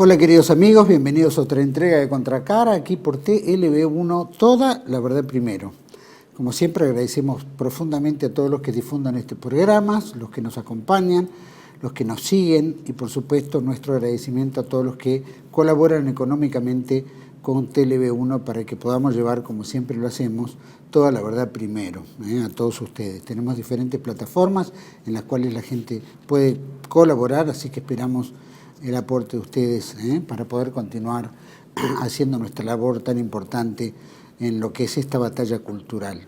Hola queridos amigos, bienvenidos a otra entrega de Contracara, aquí por TLB1, toda la verdad primero. Como siempre agradecemos profundamente a todos los que difundan este programa, los que nos acompañan, los que nos siguen y por supuesto nuestro agradecimiento a todos los que colaboran económicamente con TLB1 para que podamos llevar, como siempre lo hacemos, toda la verdad primero, a todos ustedes. Tenemos diferentes plataformas en las cuales la gente puede colaborar, así que esperamos el aporte de ustedes para poder continuar haciendo nuestra labor tan importante en lo que es esta batalla cultural.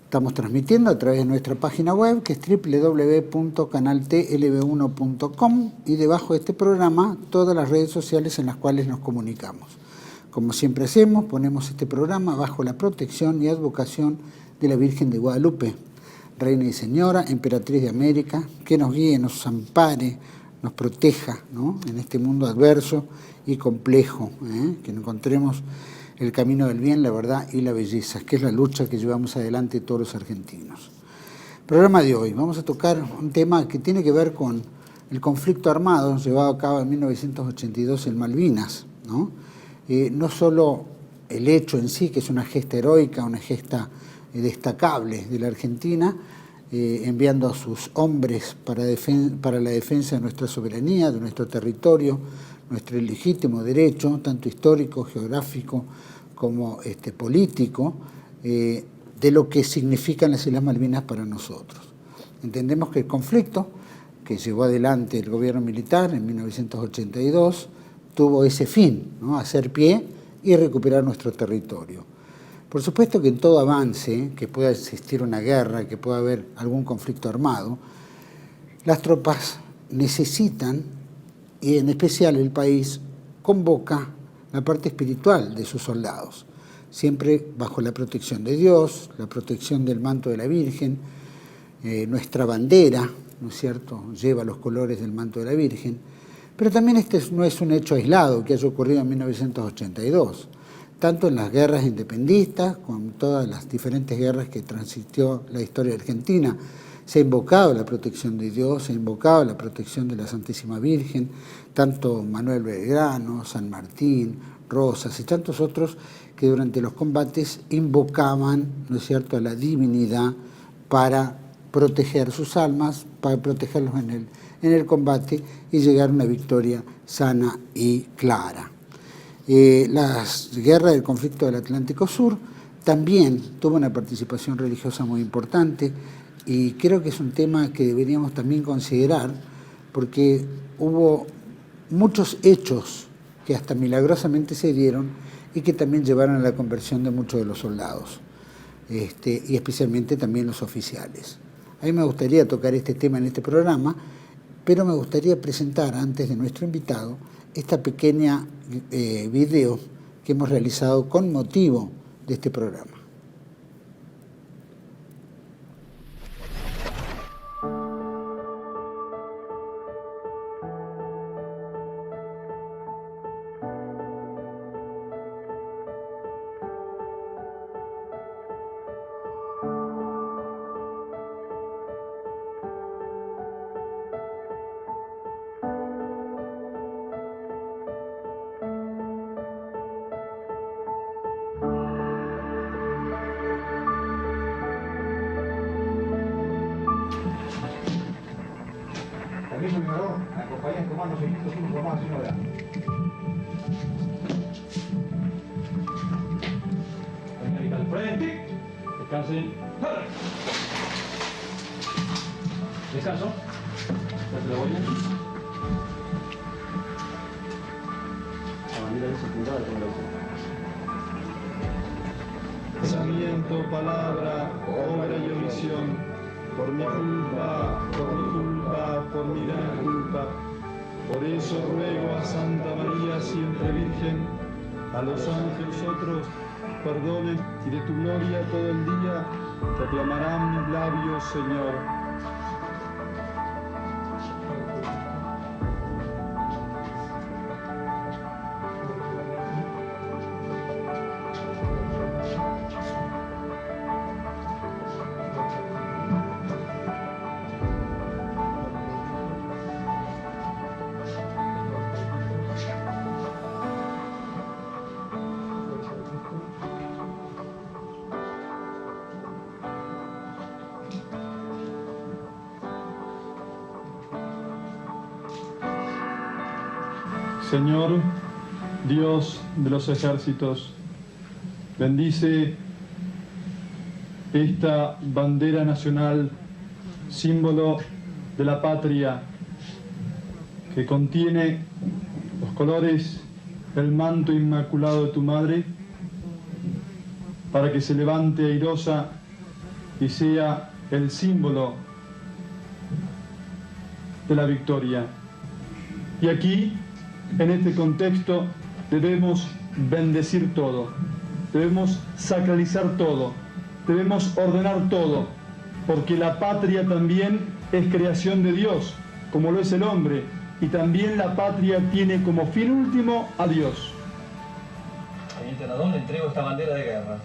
Estamos transmitiendo a través de nuestra página web, que es www.canaltlb1.com, y debajo de este programa todas las redes sociales en las cuales nos comunicamos. Como siempre hacemos, ponemos este programa bajo la protección y advocación de la Virgen de Guadalupe, Reina y Señora, Emperatriz de América, que nos guíe, nos ampare, nos proteja, ¿no?, en este mundo adverso y complejo, que encontremos el camino del bien, la verdad y la belleza, que es la lucha que llevamos adelante todos los argentinos. Programa de hoy, vamos a tocar un tema que tiene que ver con el conflicto armado llevado a cabo en 1982 en Malvinas, ¿no? No solo el hecho en sí, que es una gesta heroica, una gesta destacable de la Argentina, enviando a sus hombres para la defensa de nuestra soberanía, de nuestro territorio, nuestro legítimo derecho, tanto histórico, geográfico como político, de lo que significan las Islas Malvinas para nosotros. Entendemos que el conflicto que llevó adelante el gobierno militar en 1982 tuvo ese fin, ¿no?, hacer pie y recuperar nuestro territorio. Por supuesto que en todo avance, que pueda existir una guerra, que pueda haber algún conflicto armado, las tropas necesitan, y en especial el país, convoca la parte espiritual de sus soldados, siempre bajo la protección de Dios, la protección del manto de la Virgen. Nuestra bandera, ¿no es cierto?, lleva los colores del manto de la Virgen, pero también este no es un hecho aislado que haya ocurrido en 1982. Tanto en las guerras independistas, con todas las diferentes guerras que transitió la historia argentina, se ha invocado la protección de Dios, se ha invocado la protección de la Santísima Virgen, tanto Manuel Belgrano, San Martín, Rosas y tantos otros que durante los combates invocaban, ¿no es cierto?, a la divinidad para proteger sus almas, para protegerlos en el combate y llegar a una victoria sana y clara. La guerra del conflicto del Atlántico Sur también tuvo una participación religiosa muy importante y creo que es un tema que deberíamos también considerar porque hubo muchos hechos que hasta milagrosamente se dieron y que también llevaron a la conversión de muchos de los soldados, y especialmente también los oficiales. A mí me gustaría tocar este tema en este programa, pero me gustaría presentar antes de nuestro invitado esta pequeña video que hemos realizado con motivo de este programa. Acompañan comandos seguidos unos formados sin hora. Señorita al frente. Descansen. Descanso. Ya se la voy. La bandera es apuntada con la Pensamiento, palabra, obra y omisión. Por mi culpa, por mi gran culpa. Por eso ruego a Santa María, siempre Virgen, a los ángeles otros, perdonen, y de tu gloria todo el día proclamarán mis labios, Señor. Señor, Dios de los ejércitos, bendice esta bandera nacional, símbolo de la patria, que contiene los colores del manto inmaculado de tu madre, para que se levante airosa y sea el símbolo de la victoria. Y aquí, en este contexto, debemos bendecir todo, debemos sacralizar todo, debemos ordenar todo, porque la patria también es creación de Dios, como lo es el hombre, y también la patria tiene como fin último a Dios. Teniente Nadón, le entrego esta bandera de guerra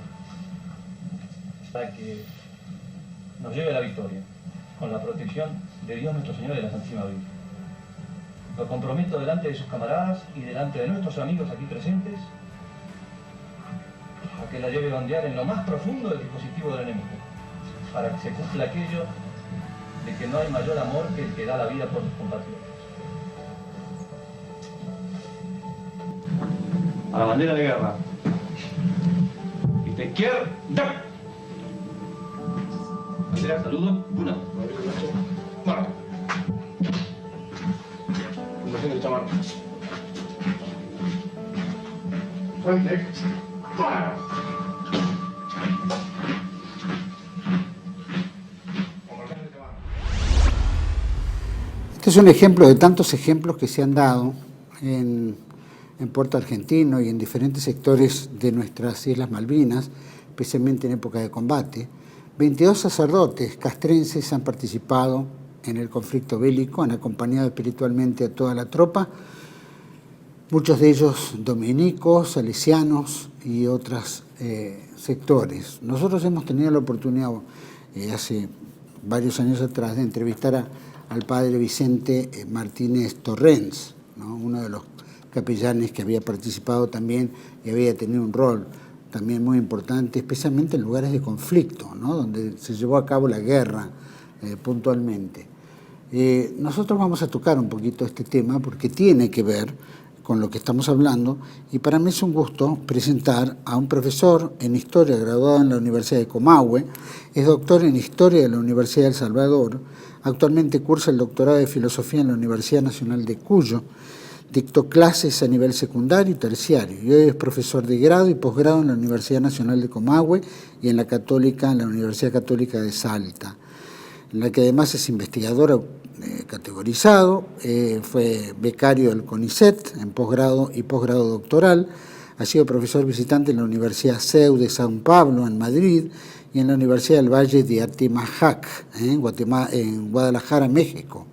para que nos lleve a la victoria, con la protección de Dios nuestro Señor y de la Santísima Virgen. Lo comprometo delante de sus camaradas y delante de nuestros amigos aquí presentes a que la lleve a ondear en lo más profundo del dispositivo del enemigo, para que se cumpla aquello de que no hay mayor amor que el que da la vida por sus compatriotas. A la bandera de guerra. Izquierda. Bandera, saludo. Una. Marca. Fundación del Chamar. Frente. Para. Este es un ejemplo de tantos ejemplos que se han dado en Puerto Argentino y en diferentes sectores de nuestras Islas Malvinas, especialmente en época de combate. 22 sacerdotes castrenses han participado en el conflicto bélico, han acompañado espiritualmente a toda la tropa, muchos de ellos dominicos, salesianos y otros sectores. Nosotros hemos tenido la oportunidad hace varios años atrás de entrevistar al padre Vicente Martínez Torrens, ¿no? Uno de los capellanes que había participado también y había tenido un rol también muy importante, especialmente en lugares de conflicto, ¿no? Donde se llevó a cabo la guerra puntualmente. Nosotros vamos a tocar un poquito este tema porque tiene que ver con lo que estamos hablando y para mí es un gusto presentar a un profesor en Historia graduado en la Universidad de Comahue, es doctor en Historia de la Universidad de El Salvador, actualmente cursa el doctorado de Filosofía en la Universidad Nacional de Cuyo, dictó clases a nivel secundario y terciario y hoy es profesor de grado y posgrado en la Universidad Nacional de Comahue y en la Universidad Católica de Salta, en la que además es investigador categorizado, fue becario del CONICET en posgrado y posgrado doctoral, ha sido profesor visitante en la Universidad CEU de San Pablo en Madrid y en la Universidad del Valle de Atemajac en Guadalajara, México.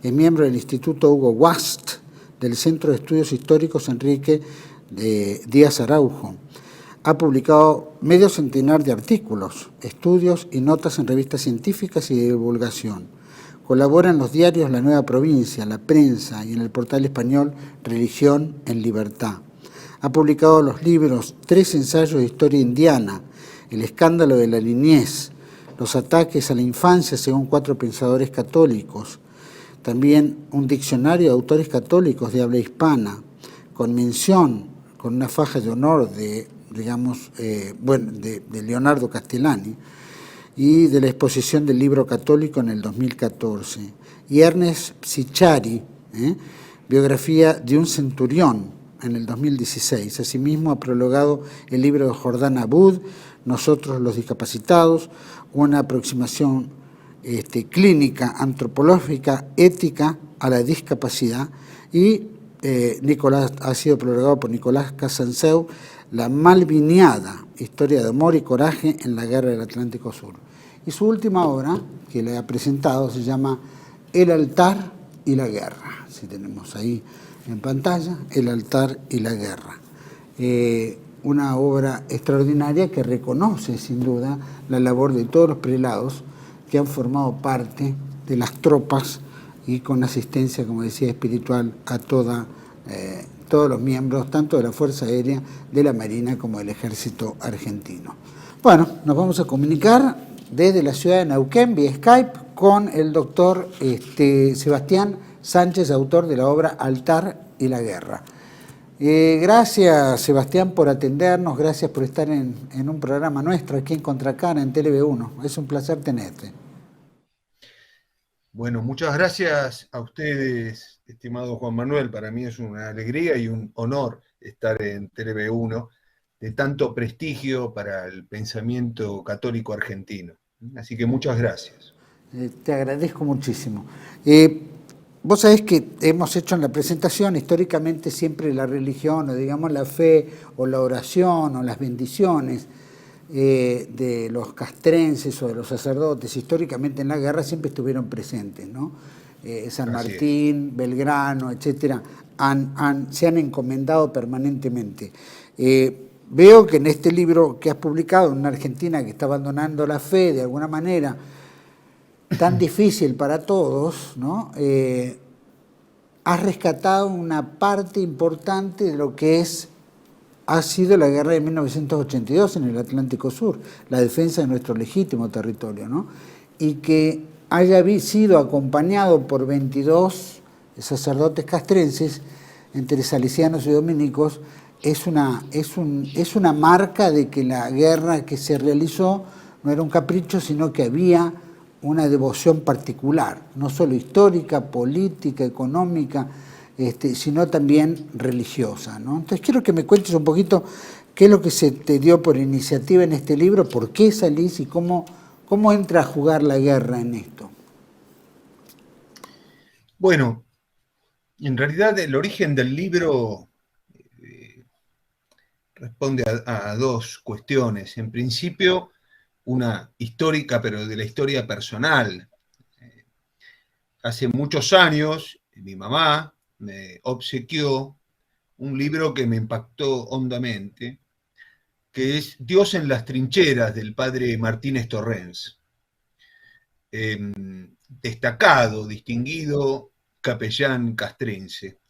Es miembro del Instituto Hugo Wast, del Centro de Estudios Históricos Enrique Díaz Araujo. Ha publicado medio centenar de artículos, estudios y notas en revistas científicas y de divulgación. Colabora en los diarios La Nueva Provincia, La Prensa y en el portal español Religión en Libertad. Ha publicado los libros 3 ensayos de historia indiana, El escándalo de la niñez, Los ataques a la infancia según 4 pensadores católicos, también un diccionario de autores católicos de habla hispana, con mención, con una faja de honor de Leonardo Castellani, y de la exposición del libro católico en el 2014. Y Ernest Psichari, biografía de un centurión, en el 2016. Asimismo ha prologado el libro de Jordán Abud, Nosotros los discapacitados, una aproximación clínica, antropológica, ética a la discapacidad, y ha sido prologado por Nicolás Casanseu, La Malviniada, historia de amor y coraje en la guerra del Atlántico Sur. Y su última obra, que le ha presentado, se llama El altar y la guerra. Si tenemos ahí en pantalla, El altar y la guerra. Una obra extraordinaria que reconoce, sin duda, la labor de todos los prelados que han formado parte de las tropas y con asistencia, como decía, espiritual a todos los miembros, tanto de la Fuerza Aérea, de la Marina, como del Ejército Argentino. Bueno, nos vamos a comunicar desde la ciudad de Neuquén, vía Skype, con el doctor Sebastián Sánchez, autor de la obra Altar y la Guerra. Gracias, Sebastián, por atendernos, gracias por estar en un programa nuestro aquí en Contracara, en TLV1. Es un placer tenerte. Bueno, muchas gracias a ustedes, estimado Juan Manuel. Para mí es una alegría y un honor estar en TLV1, de tanto prestigio para el pensamiento católico argentino. Así que muchas gracias. Te agradezco muchísimo. Vos sabés que hemos hecho en la presentación históricamente siempre la religión, o digamos la fe, o la oración, o las bendiciones de los castrenses o de los sacerdotes, históricamente en la guerra siempre estuvieron presentes, ¿no? San Martín, Belgrano, etcétera, se han encomendado permanentemente. Veo que en este libro que has publicado, en una Argentina que está abandonando la fe de alguna manera, tan difícil para todos, ¿no? Has rescatado una parte importante de lo que ha sido la guerra de 1982 en el Atlántico Sur, la defensa de nuestro legítimo territorio, ¿no? Y que haya sido acompañado por 22 sacerdotes castrenses, entre salesianos y dominicos, es una marca de que la guerra que se realizó no era un capricho, sino que había una devoción particular, no solo histórica, política, económica, sino también religiosa, ¿no? Entonces quiero que me cuentes un poquito qué es lo que se te dio por iniciativa en este libro, por qué salís y cómo entra a jugar la guerra en esto. Bueno, en realidad el origen del libro responde a dos cuestiones. En principio, una histórica, pero de la historia personal. Hace muchos años, mi mamá me obsequió un libro que me impactó hondamente, que es Dios en las trincheras, del padre Martínez Torrens. Destacado, distinguido capellán castrense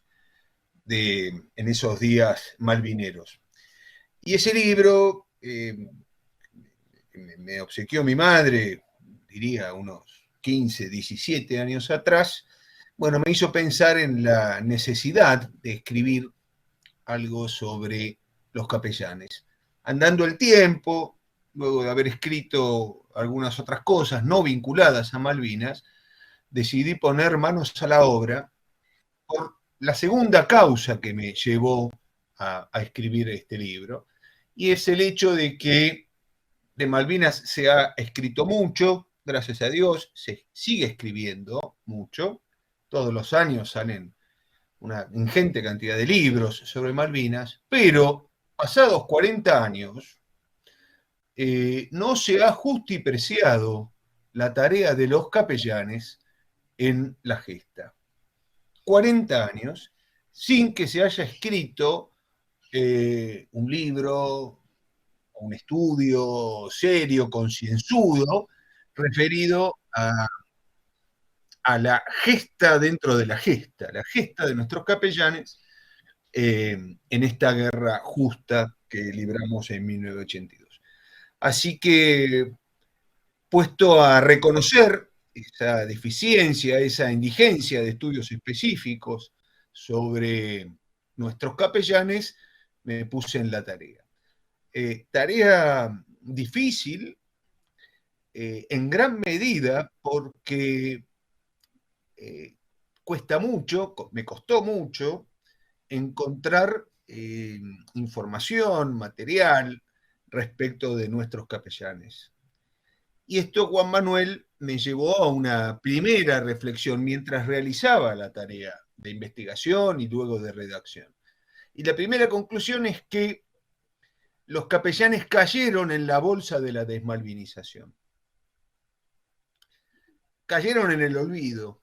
en esos días malvineros. Y ese libro me obsequió mi madre, diría unos 15, 17 años atrás. Bueno, me hizo pensar en la necesidad de escribir algo sobre los capellanes. Andando el tiempo, luego de haber escrito algunas otras cosas no vinculadas a Malvinas, decidí poner manos a la obra por la segunda causa que me llevó a escribir este libro, y es el hecho de que de Malvinas se ha escrito mucho, gracias a Dios, se sigue escribiendo mucho. Todos los años salen una ingente cantidad de libros sobre Malvinas, pero pasados 40 años no se ha justipreciado la tarea de los capellanes en la gesta. 40 años sin que se haya escrito un libro, un estudio serio, concienzudo, referido a la gesta dentro de la gesta de nuestros capellanes en esta guerra justa que libramos en 1982. Así que, puesto a reconocer esa deficiencia, esa indigencia de estudios específicos sobre nuestros capellanes, me puse en la tarea. Tarea difícil, en gran medida porque cuesta mucho, me costó mucho encontrar información, material respecto de nuestros capellanes. Y esto, Juan Manuel, me llevó a una primera reflexión mientras realizaba la tarea de investigación y luego de redacción. Y la primera conclusión es que los capellanes cayeron en la bolsa de la desmalvinización. Cayeron en el olvido.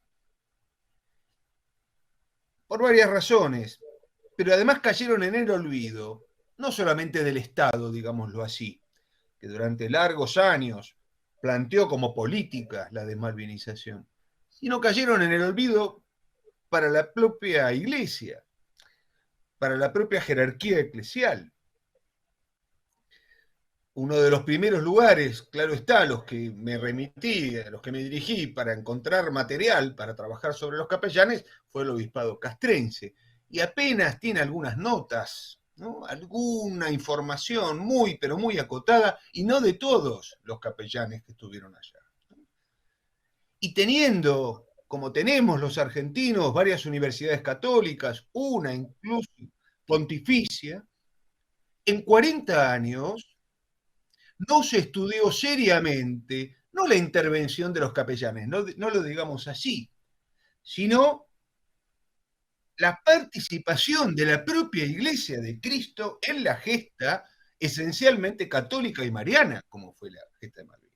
Por varias razones. Pero además cayeron en el olvido, no solamente del Estado, digámoslo así, que durante largos años planteó como política la desmalvinización, sino cayeron en el olvido para la propia Iglesia, para la propia jerarquía eclesial. Uno de los primeros lugares, claro está, a los que me remití, a los que me dirigí para encontrar material para trabajar sobre los capellanes, fue el obispado castrense. y apenas tiene algunas notas, ¿no? Alguna información muy, pero muy acotada, y no de todos los capellanes que estuvieron allá. Y teniendo, como tenemos los argentinos, varias universidades católicas, una incluso pontificia, en 40 años no se estudió seriamente, no la intervención de los capellanes, no lo digamos así, sino la participación de la propia Iglesia de Cristo en la gesta esencialmente católica y mariana, como fue la gesta de Malvinas.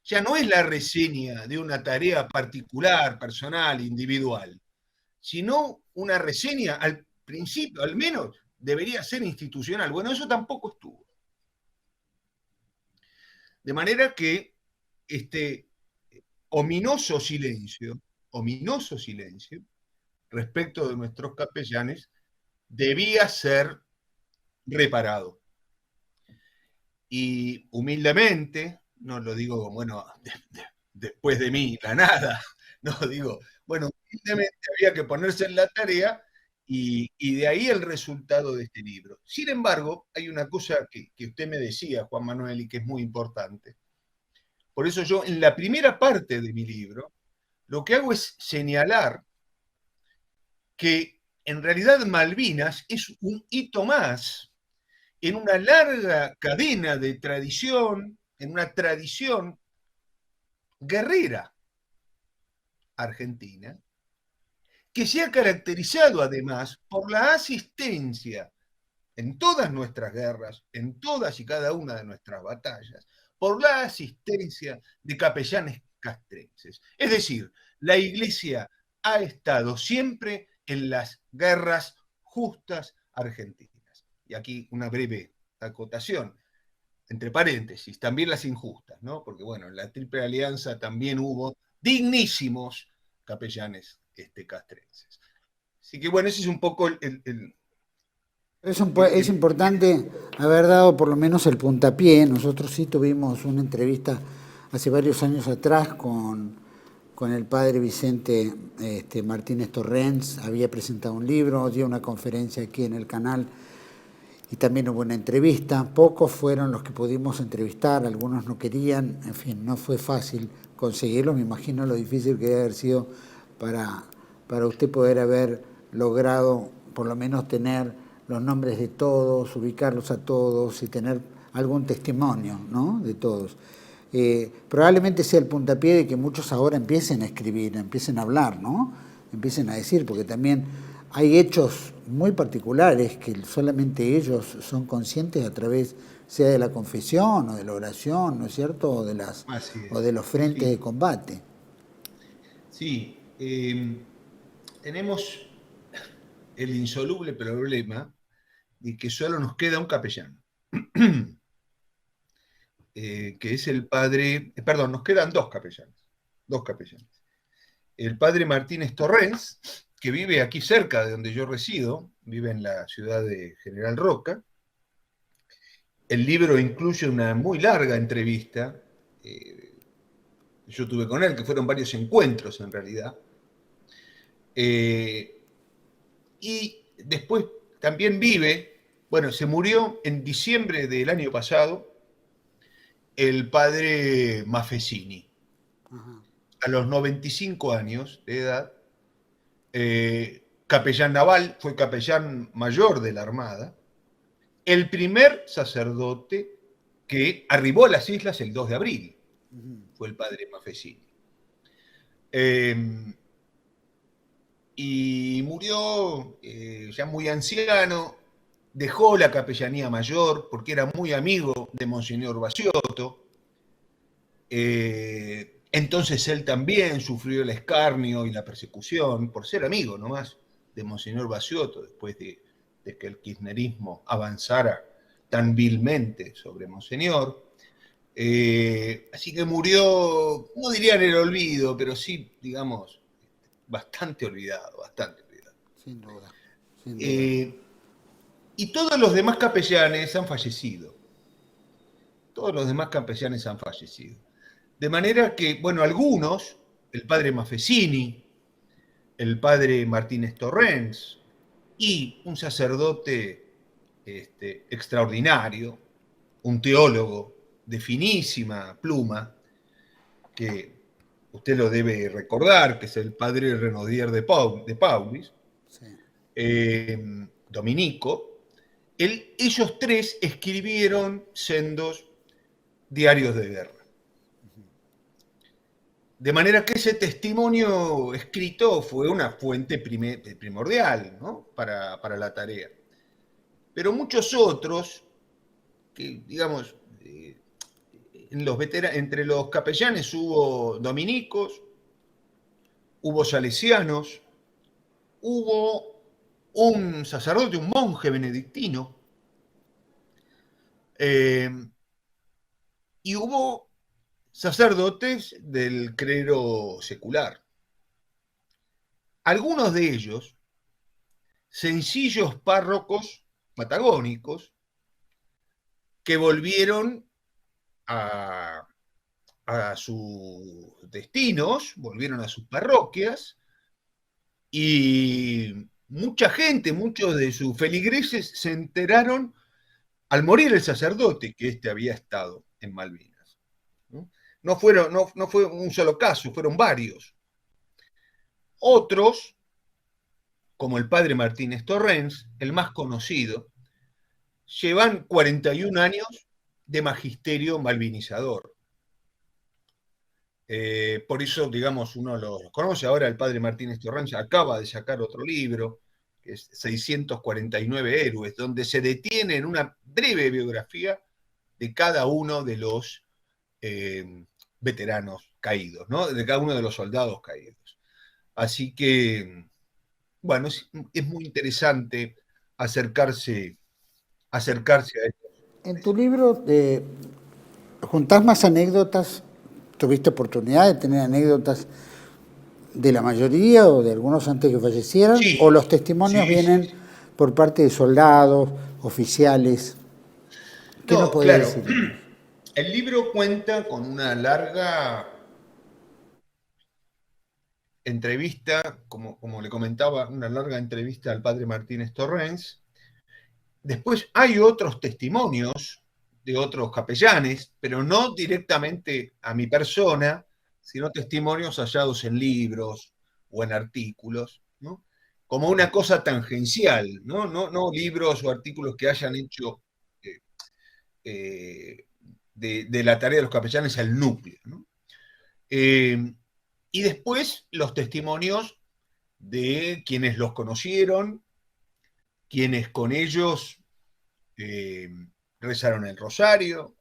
Ya no es la reseña de una tarea particular, personal, individual, sino una reseña al principio, al menos debería ser institucional. Bueno, eso tampoco estuvo. De manera que este ominoso silencio respecto de nuestros capellanes debía ser reparado. Y humildemente, no lo digo, bueno, después de mí, la nada, no digo, bueno, humildemente había que ponerse en la tarea y de ahí el resultado de este libro. Sin embargo, hay una cosa que usted me decía, Juan Manuel, y que es muy importante. Por eso yo, en la primera parte de mi libro, lo que hago es señalar que en realidad Malvinas es un hito más en una larga cadena de tradición, en una tradición guerrera argentina, que se ha caracterizado además por la asistencia en todas nuestras guerras, en todas y cada una de nuestras batallas, por la asistencia de capellanes castrenses. Es decir, la Iglesia ha estado siempre en las guerras justas argentinas. Y aquí una breve acotación, entre paréntesis, también las injustas, ¿no? Porque bueno, en la Triple Alianza también hubo dignísimos capellanes castrenses. Así que bueno, ese es un poco Es importante haber dado por lo menos el puntapié. Nosotros sí tuvimos una entrevista hace varios años atrás con el padre Vicente Martínez Torrens. Había presentado un libro, dio una conferencia aquí en el canal y también hubo una entrevista. Pocos fueron los que pudimos entrevistar, algunos no querían, en fin, no fue fácil conseguirlo. Me imagino lo difícil que debe haber sido para usted poder haber logrado por lo menos tener los nombres de todos, ubicarlos a todos y tener algún testimonio, ¿no?, de todos. Probablemente sea el puntapié de que muchos ahora empiecen a escribir, empiecen a hablar, ¿no?, empiecen a decir, porque también hay hechos muy particulares que solamente ellos son conscientes a través, sea de la confesión o de la oración, ¿no es cierto?, o de los frentes de combate. Sí, tenemos el insoluble problema de que solo nos queda un capellán, que es el padre, perdón, nos quedan dos capellanes. El padre Martínez Torrens, que vive aquí cerca de donde yo resido, vive en la ciudad de General Roca. El libro incluye una muy larga entrevista que yo tuve con él, que fueron varios encuentros en realidad. Y después también vive, bueno, se murió en diciembre del año pasado el padre Maffesini, a los 95 años de edad, capellán naval, fue capellán mayor de la Armada, el primer sacerdote que arribó a las islas el 2 de abril, fue el padre Maffesini. Y murió ya muy anciano, dejó la capellanía mayor porque era muy amigo de Monseñor Baciotto. Entonces él también sufrió el escarnio y la persecución por ser amigo nomás de Monseñor Baciotto, después de que el kirchnerismo avanzara tan vilmente sobre Monseñor. Así que murió, no diría en el olvido, pero sí, digamos, bastante olvidado. Sin duda. Y todos los demás capellanes han fallecido. De manera que, bueno, algunos, el padre Maffesini, el padre Martínez Torrens, y un sacerdote extraordinario, un teólogo de finísima pluma, que usted lo debe recordar, que es el padre Renaudier de Paulis, sí. Dominico. Ellos tres escribieron sendos diarios de guerra. De manera que ese testimonio escrito fue una fuente primordial, ¿no? para la tarea. Pero muchos otros, que digamos, entre los capellanes hubo dominicos, hubo salesianos, hubo un sacerdote, un monje benedictino, y hubo sacerdotes del clero secular. Algunos de ellos, sencillos párrocos patagónicos, que volvieron a sus destinos, volvieron a sus parroquias, y mucha gente, muchos de sus feligreses se enteraron al morir el sacerdote que había estado en Malvinas. No fue un solo caso, fueron varios. Otros, como el padre Martínez Torrens, el más conocido, llevan 41 años de magisterio malvinizador. Por eso, digamos, uno los conoce. Ahora el padre Martínez Torrens acaba de sacar otro libro, que es 649 héroes, donde se detiene en una breve biografía de cada uno de los veteranos caídos, ¿no? De cada uno de los soldados caídos. Así que, bueno, es muy interesante acercarse a esto. En tu libro juntás más anécdotas. ¿Tuviste oportunidad de tener anécdotas de la mayoría o de algunos antes que fallecieran? Sí, ¿O los testimonios vienen por parte de soldados, oficiales? ¿Qué nos podés decir? El libro cuenta con una larga entrevista, como le comentaba, una larga entrevista al padre Martínez Torrens. Después hay otros testimonios de otros capellanes, pero no directamente a mi persona, sino testimonios hallados en libros o en artículos, ¿no? Como una cosa tangencial, no libros o artículos que hayan hecho de la tarea de los capellanes al núcleo, ¿no? Y después los testimonios de quienes los conocieron, quienes con ellos rezaron el rosario,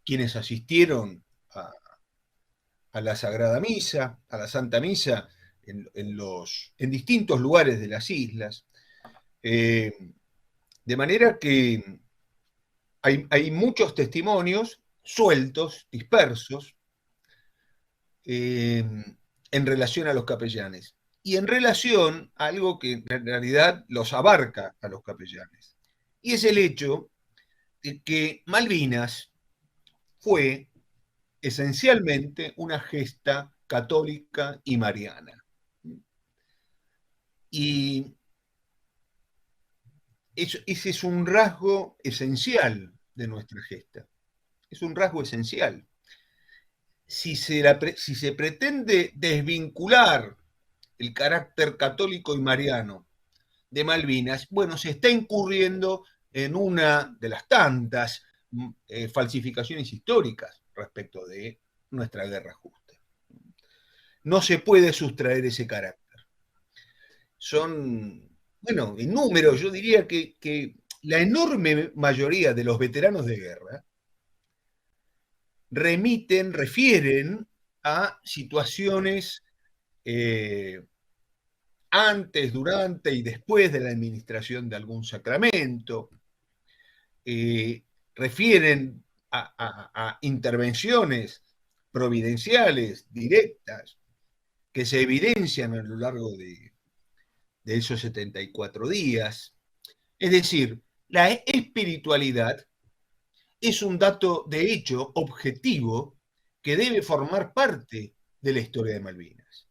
quienes asistieron a la Sagrada Misa, a la Santa Misa, en distintos lugares de las islas. De manera que hay muchos testimonios sueltos, dispersos, en relación a los capellanes. Y en relación a algo que en realidad los abarca a los capellanes. Y es el hecho de que Malvinas fue esencialmente una gesta católica y mariana. Y ese es un rasgo esencial de nuestra gesta. Es un rasgo esencial. Si se pretende desvincular el carácter católico y mariano de Malvinas, bueno, se está incurriendo en una de las tantas falsificaciones históricas respecto de nuestra guerra justa. No se puede sustraer ese carácter. Son, bueno, en números, yo diría que la enorme mayoría de los veteranos de guerra refieren a situaciones antes, durante y después de la administración de algún sacramento, refieren a intervenciones providenciales, directas, que se evidencian a lo largo de esos 74 días. Es decir, la espiritualidad es un dato de hecho objetivo que debe formar parte de la historia de Malvinas.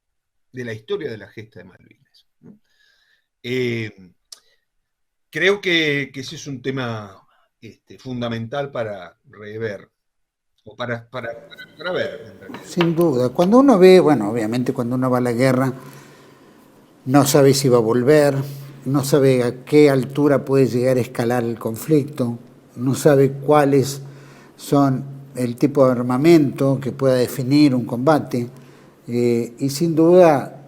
de la historia de la gesta de Malvinas. Creo que ese es un tema fundamental para rever, o para ver, en realidad. Sin duda. Cuando uno ve, bueno, obviamente cuando uno va a la guerra, no sabe si va a volver, no sabe a qué altura puede llegar a escalar el conflicto, no sabe cuáles son el tipo de armamento que pueda definir un combate, y sin duda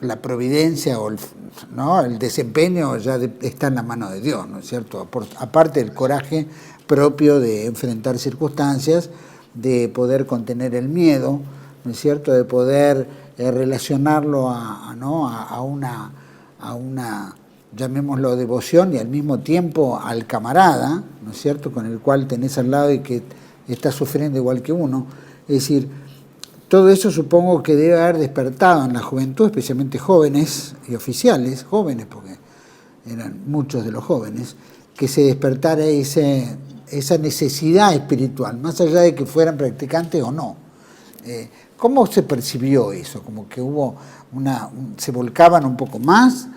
la providencia o el desempeño ya está en la mano de Dios, ¿no es cierto? Aparte del coraje propio de enfrentar circunstancias, de poder contener el miedo, ¿no es cierto? De poder relacionarlo a una, llamémoslo, devoción, y al mismo tiempo al camarada, ¿no es cierto?, con el cual tenés al lado y que está sufriendo igual que uno. Es decir, todo eso supongo que debe haber despertado en la juventud, especialmente jóvenes y oficiales, jóvenes porque eran muchos de los jóvenes, que se despertara esa necesidad espiritual, más allá de que fueran practicantes o no. ¿Cómo se percibió eso? Como que hubo se volcaban un poco más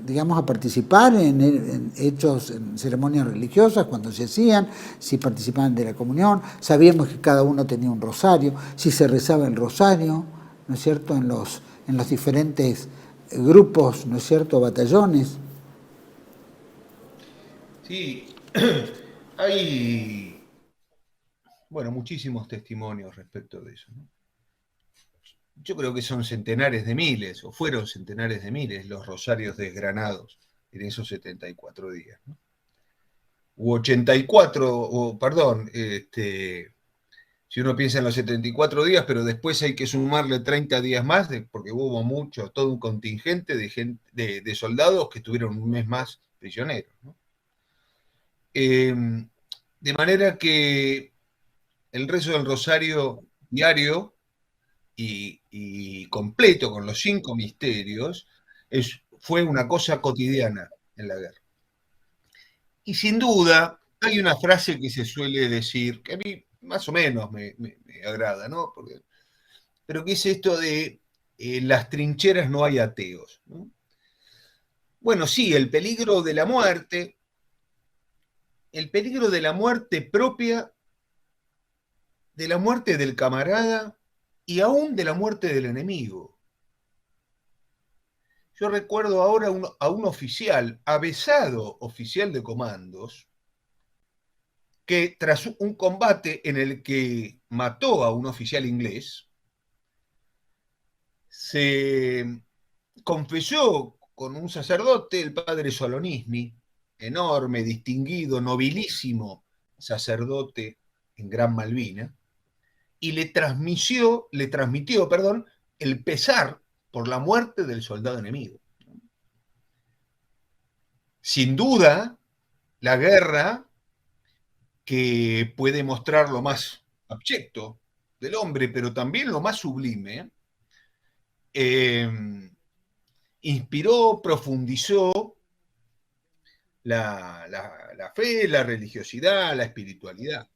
digamos, a participar en hechos, en ceremonias religiosas cuando se hacían, si participaban de la comunión. Sabíamos que cada uno tenía un rosario, si se rezaba el rosario, ¿no es cierto?, en los diferentes grupos, ¿no es cierto?, batallones. Sí, hay, bueno, muchísimos testimonios respecto de eso, ¿no? Yo creo que son centenares de miles, o fueron centenares de miles, los rosarios desgranados en esos 74 días, ¿no? U 84, o perdón, si uno piensa en los 74 días, pero después hay que sumarle 30 días más, porque hubo mucho, todo un contingente de soldados que estuvieron un mes más prisioneros, ¿no? De manera que el rezo del rosario diario y completo con los 5 misterios fue una cosa cotidiana en la guerra. Y sin duda hay una frase que se suele decir, que a mí más o menos me agrada, ¿no? Pero que es esto de en las trincheras no hay ateos, ¿no? Bueno, sí, el peligro de la muerte propia, de la muerte del camarada y aún de la muerte del enemigo. Yo recuerdo ahora a un oficial, avesado oficial de comandos, que tras un combate en el que mató a un oficial inglés, se confesó con un sacerdote, el padre Solonismi, enorme, distinguido, nobilísimo sacerdote en Gran Malvina, y le transmitió, el pesar por la muerte del soldado enemigo. Sin duda, la guerra, que puede mostrar lo más abyecto del hombre, pero también lo más sublime, inspiró, profundizó la fe, la religiosidad, la espiritualidad.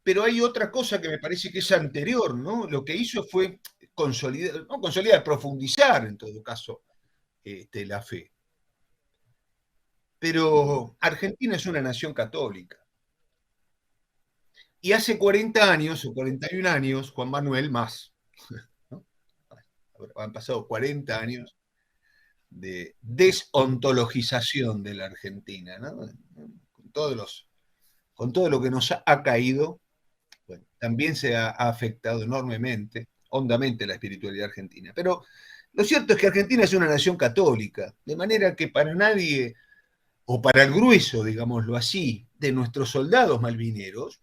Pero hay otra cosa que me parece que es anterior, ¿no? Lo que hizo fue consolidar, profundizar en todo caso la fe. Pero Argentina es una nación católica. Y hace 40 años o 41 años, Juan Manuel, más, ¿no? Han pasado 40 años de desontologización de la Argentina, ¿no? Con todo lo que nos ha caído, bueno, también se ha afectado enormemente, hondamente la espiritualidad argentina. Pero lo cierto es que Argentina es una nación católica, de manera que para nadie, o para el grueso, digámoslo así, de nuestros soldados malvineros,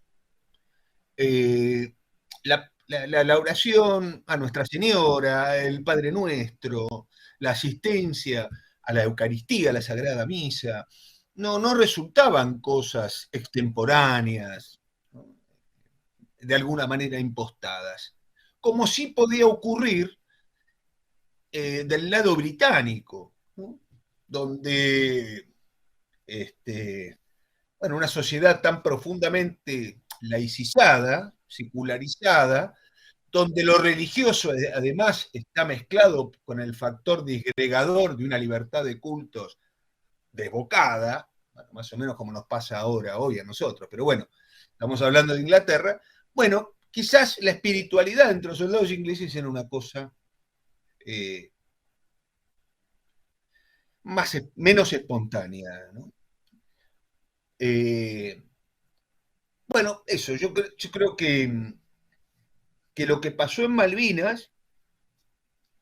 la oración a Nuestra Señora, el Padre Nuestro, la asistencia a la Eucaristía, a la Sagrada Misa, no resultaban cosas extemporáneas, ¿no?, de alguna manera impostadas, como sí podía ocurrir del lado británico, ¿no?, donde una sociedad tan profundamente laicizada secularizada, donde lo religioso además está mezclado con el factor disgregador de una libertad de cultos desbocada, bueno, más o menos como nos pasa ahora, hoy a nosotros, pero bueno, estamos hablando de Inglaterra. Bueno, quizás la espiritualidad entre los soldados ingleses era una cosa menos espontánea, ¿no? Bueno, eso, yo creo que lo que pasó en Malvinas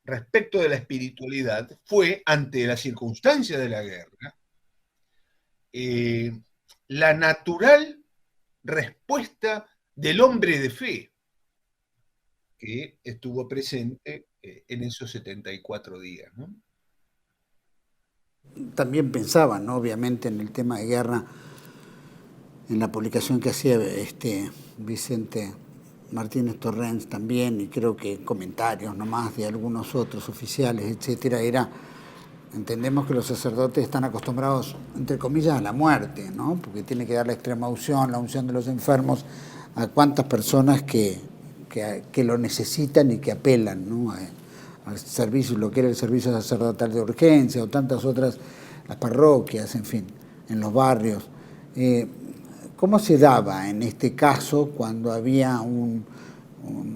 respecto de la espiritualidad fue, ante la circunstancia de la guerra, la natural respuesta del hombre de fe que estuvo presente en esos 74 días, ¿no? También pensaban, ¿no?, obviamente, en el tema de guerra, en la publicación que hacía Vicente Martínez Torrens también, y creo que comentarios nomás de algunos otros oficiales, etcétera, entendemos que los sacerdotes están acostumbrados, entre comillas, a la muerte, ¿no?, porque tiene que dar la extrema unción, la unción de los enfermos, a cuantas personas que lo necesitan y que apelan, ¿no?, al servicio, lo que era el servicio sacerdotal de urgencia o tantas otras, las parroquias, en fin, en los barrios. ¿Cómo se daba en este caso cuando había un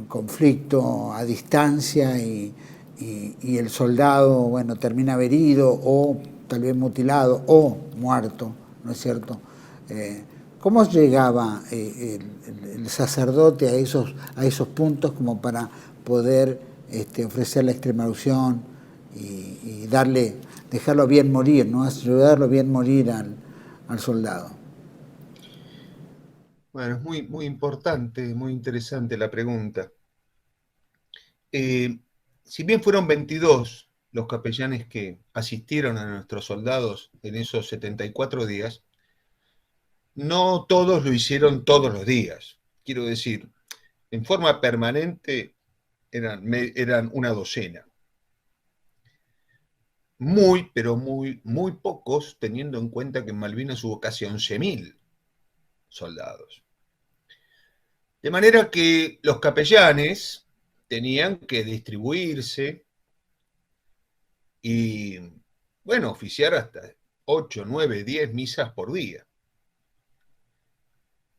conflicto a distancia y el soldado, bueno, termina herido o tal vez mutilado o muerto, ¿no es cierto? ¿Cómo llegaba el sacerdote a esos puntos como para poder ofrecer la extrema unción y dejarlo bien morir, ¿no?, ayudarlo bien morir al soldado? Bueno, es muy, muy importante, muy interesante la pregunta. Si bien fueron 22 los capellanes que asistieron a nuestros soldados en esos 74 días, no todos lo hicieron todos los días. Quiero decir, en forma permanente eran una docena. Muy, pero muy, muy pocos, teniendo en cuenta que en Malvinas hubo casi 11.000 soldados. De manera que los capellanes tenían que distribuirse y, bueno, oficiar hasta 8, 9, 10 misas por día.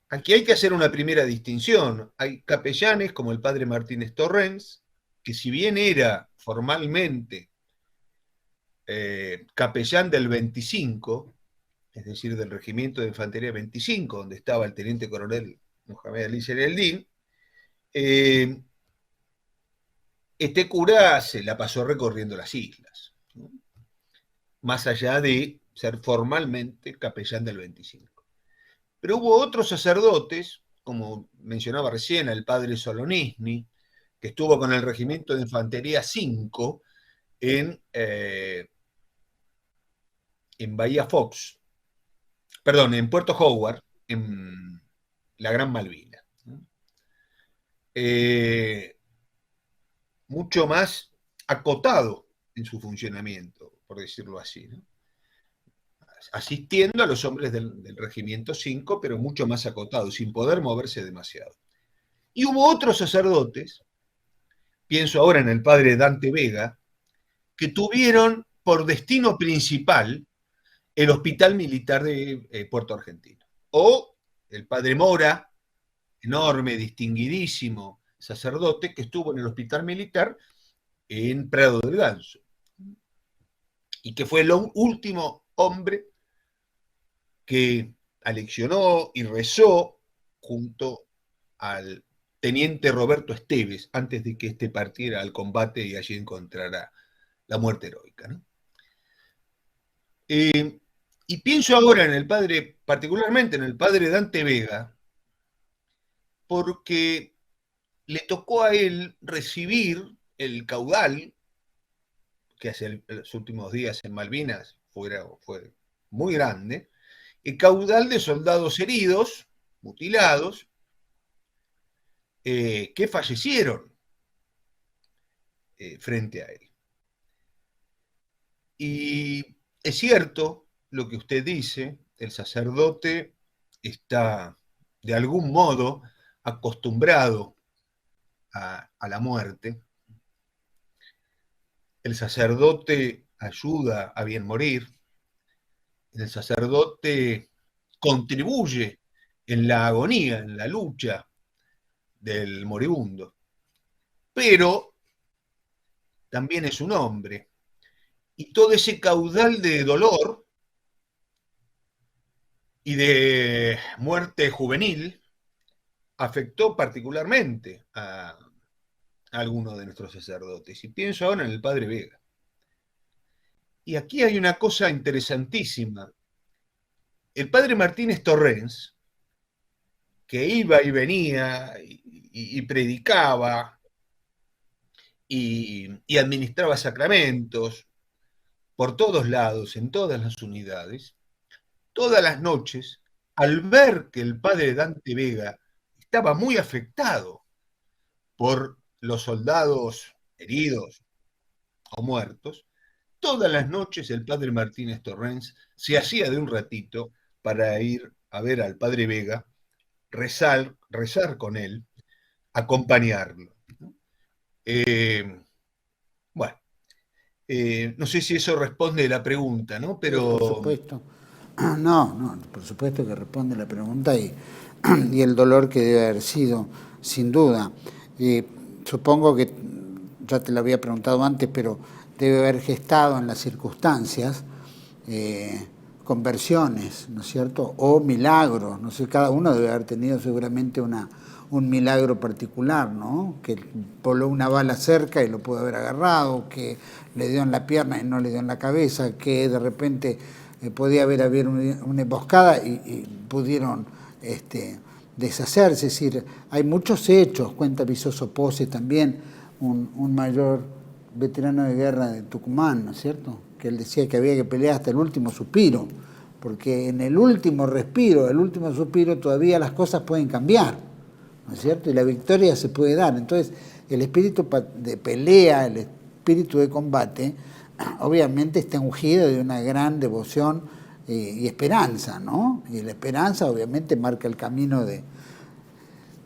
Aquí hay que hacer una primera distinción. Hay capellanes como el padre Martínez Torrens, que si bien era formalmente capellán del 25, es decir, del Regimiento de Infantería 25, donde estaba el teniente coronel Mohamed Ali Zereldin, este cura se la pasó recorriendo las islas, ¿no?, más allá de ser formalmente capellán del 25. Pero hubo otros sacerdotes, como mencionaba recién el padre Solonisny, que estuvo con el Regimiento de Infantería 5 en Bahía Fox, perdón, en Puerto Howard, en la Gran Malvina. Mucho más acotado en su funcionamiento, por decirlo así, ¿no?, asistiendo a los hombres del Regimiento 5, pero mucho más acotado, sin poder moverse demasiado. Y hubo otros sacerdotes, pienso ahora en el padre Dante Vega, que tuvieron por destino principal el Hospital Militar de Puerto Argentino. O el padre Mora, enorme, distinguidísimo sacerdote, que estuvo en el Hospital Militar en Prado del Ganso, y que fue el último hombre que aleccionó y rezó junto al teniente Roberto Esteves antes de que éste partiera al combate y allí encontrara la muerte heroica, ¿no? Y pienso ahora en el padre, particularmente en el padre Dante Vega, porque le tocó a él recibir el caudal que hace los últimos días en Malvinas fue muy grande, el caudal de soldados heridos, mutilados, que fallecieron frente a él. Y es cierto lo que usted dice, el sacerdote está de algún modo acostumbrado a la muerte. El sacerdote ayuda a bien morir. El sacerdote contribuye en la agonía, en la lucha del moribundo. Pero también es un hombre. Y todo ese caudal de dolor y de muerte juvenil afectó particularmente a algunos de nuestros sacerdotes. Y pienso ahora en el padre Vega. Y aquí hay una cosa interesantísima. El padre Martínez Torrens, que iba y venía y predicaba y administraba sacramentos por todos lados, en todas las unidades, todas las noches, al ver que el padre Dante Vega estaba muy afectado por los soldados heridos o muertos, todas las noches el padre Martínez Torrens se hacía de un ratito para ir a ver al padre Vega, rezar con él, acompañarlo. Bueno, no sé si eso responde a la pregunta, ¿no? Pero... Por supuesto. No, por supuesto que responde la pregunta y el dolor que debe haber sido, sin duda. Supongo que ya te lo había preguntado antes, pero debe haber gestado en las circunstancias conversiones, ¿no es cierto? O milagros, no sé, cada uno debe haber tenido seguramente un milagro particular, ¿no? Que voló una bala cerca y lo pudo haber agarrado, que le dio en la pierna y no le dio en la cabeza, que de repente podía haber una emboscada y pudieron deshacerse. Es decir, hay muchos hechos, cuenta Vizoso Pose también, un mayor veterano de guerra de Tucumán, ¿no es cierto?, que él decía que había que pelear hasta el último suspiro, porque en el último respiro, el último suspiro, todavía las cosas pueden cambiar, ¿no es cierto?, y la victoria se puede dar. Entonces, el espíritu de pelea, el espíritu de combate, obviamente está ungido de una gran devoción y esperanza, ¿no? Y la esperanza obviamente marca el camino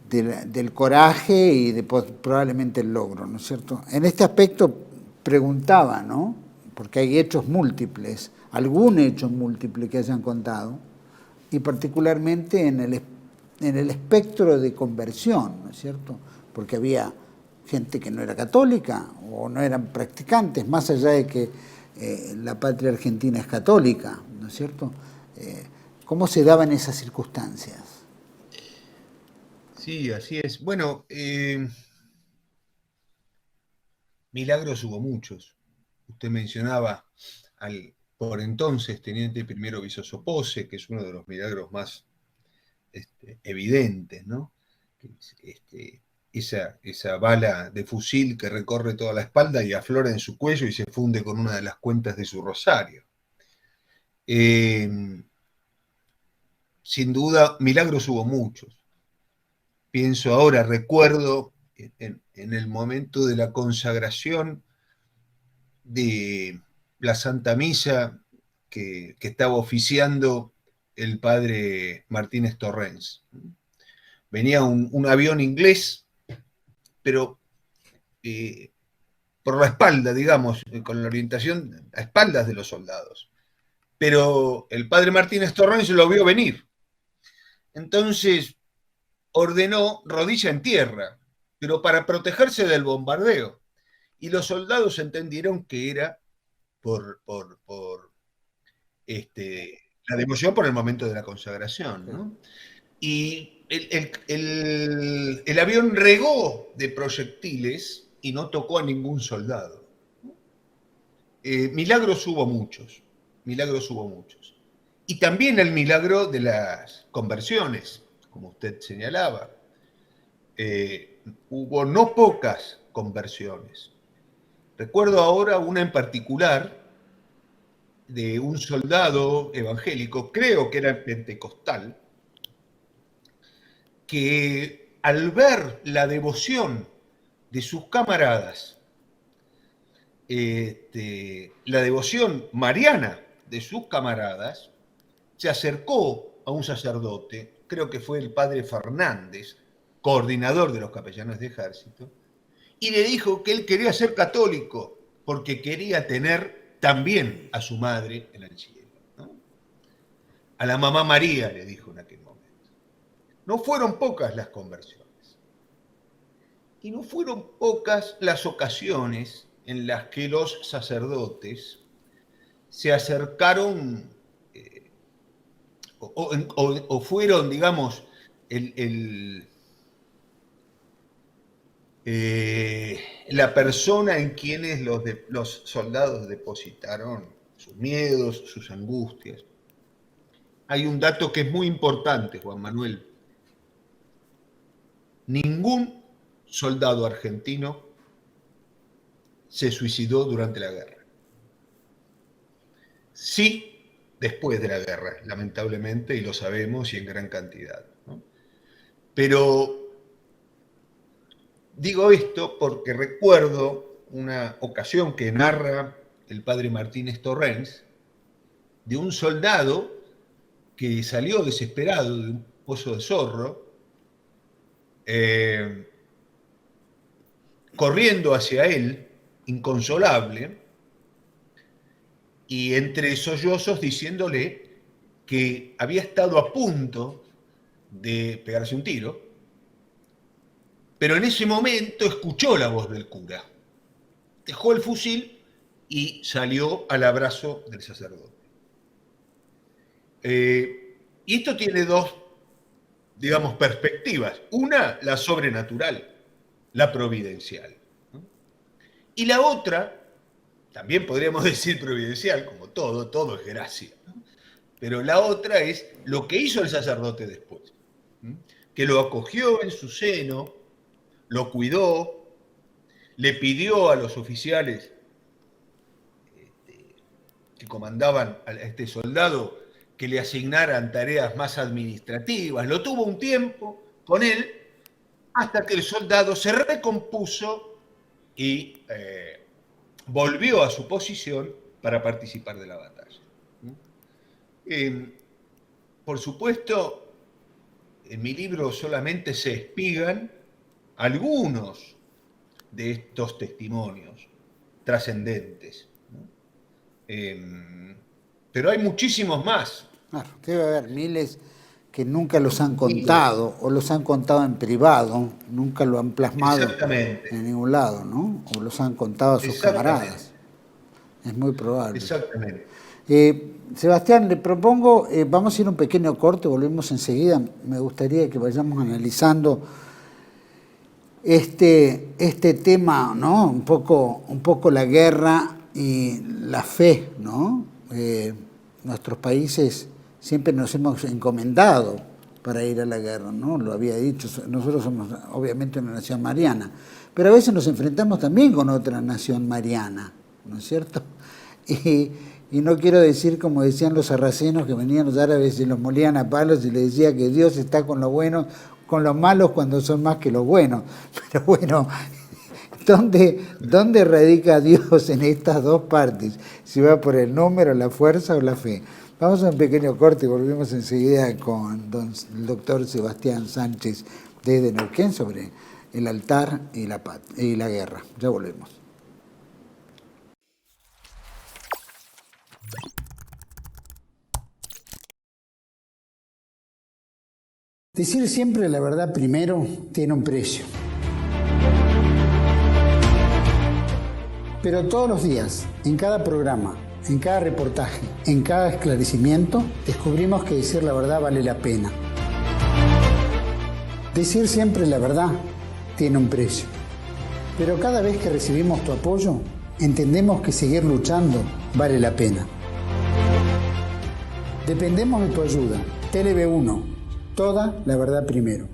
del coraje y probablemente el logro, ¿no es cierto? En este aspecto preguntaba, ¿no?, porque hay hechos múltiples, algún hecho múltiple que hayan contado, y particularmente en el espectro de conversión, ¿no es cierto?, porque había gente que no era católica o no eran practicantes, más allá de que la patria argentina es católica, ¿no es cierto? ¿Cómo se daban esas circunstancias? Sí, así es. Bueno, milagros hubo muchos. Usted mencionaba al por entonces teniente primero Vizoso Pose, que es uno de los milagros más evidentes, ¿no? Esa bala de fusil que recorre toda la espalda y aflora en su cuello y se funde con una de las cuentas de su rosario. Sin duda, milagros hubo muchos. Pienso ahora, recuerdo en el momento de la consagración de la Santa Misa que estaba oficiando el padre Martínez Torrens. Venía un avión inglés, pero por la espalda, digamos, con la orientación a espaldas de los soldados. Pero el padre Martínez Torrens lo vio venir. Entonces ordenó rodilla en tierra, pero para protegerse del bombardeo. Y los soldados entendieron que era por la devoción por el momento de la consagración, ¿no? Y el avión regó de proyectiles y no tocó a ningún soldado. Milagros hubo muchos, Y también el milagro de las conversiones, como usted señalaba. Hubo no pocas conversiones. Recuerdo ahora una en particular de un soldado evangélico, creo que era pentecostal, que al ver la devoción de sus camaradas, la devoción mariana de sus camaradas, se acercó a un sacerdote, creo que fue el padre Fernández, coordinador de los capellanes de ejército, y le dijo que él quería ser católico porque quería tener también a su madre en el cielo, ¿no? A la mamá María, le dijo en aquel momento. No fueron pocas las conversiones. Y no fueron pocas las ocasiones en las que los sacerdotes se acercaron o fueron, digamos, la persona en quienes los soldados depositaron sus miedos, sus angustias. Hay un dato que es muy importante, Juan Manuel. Ningún soldado argentino se suicidó durante la guerra. Sí, después de la guerra, lamentablemente, y lo sabemos, y en gran cantidad, ¿no? Pero digo esto porque recuerdo una ocasión que narra el padre Martínez Torrens de un soldado que salió desesperado de un pozo de Zorro, corriendo hacia él, inconsolable, y entre sollozos diciéndole que había estado a punto de pegarse un tiro, pero en ese momento escuchó la voz del cura, dejó el fusil y salió al abrazo del sacerdote. Y esto tiene dos, digamos, perspectivas. Una, la sobrenatural, la providencial, ¿no? Y la otra, también podríamos decir providencial, como todo es gracia, ¿no? Pero la otra es lo que hizo el sacerdote después, ¿no? Que lo acogió en su seno, lo cuidó, le pidió a los oficiales que comandaban a este soldado que le asignaran tareas más administrativas. Lo tuvo un tiempo con él hasta que el soldado se recompuso y volvió a su posición para participar de la batalla. Por supuesto, en mi libro solamente se espigan algunos de estos testimonios trascendentes, ¿no? Pero hay muchísimos más. Claro, debe haber miles que nunca los han contado o los han contado en privado, nunca lo han plasmado en ningún lado, ¿no? O los han contado a sus camaradas. Es muy probable. Exactamente. Sebastián, le propongo, vamos a ir a un pequeño corte, volvemos enseguida. Me gustaría que vayamos analizando este tema, ¿no? Un poco la guerra y la fe, ¿no? Nuestros países siempre nos hemos encomendado para ir a la guerra, ¿no? Lo había dicho, nosotros somos obviamente una nación mariana, pero a veces nos enfrentamos también con otra nación mariana, ¿no es cierto? Y no quiero decir como decían los sarracenos, que venían los árabes y los molían a palos y les decía que Dios está con los buenos, con los malos cuando son más que los buenos. Pero bueno, ¿dónde radica Dios en estas dos partes? Si va por el número, la fuerza o la fe. Vamos a un pequeño corte y volvemos enseguida con el doctor Sebastián Sánchez desde Neuquén sobre el altar y la guerra. Ya volvemos. Decir siempre la verdad primero tiene un precio. Pero todos los días, en cada programa, en cada reportaje, en cada esclarecimiento, descubrimos que decir la verdad vale la pena. Decir siempre la verdad tiene un precio. Pero cada vez que recibimos tu apoyo, entendemos que seguir luchando vale la pena. Dependemos de tu ayuda. TLB1. Toda la verdad primero.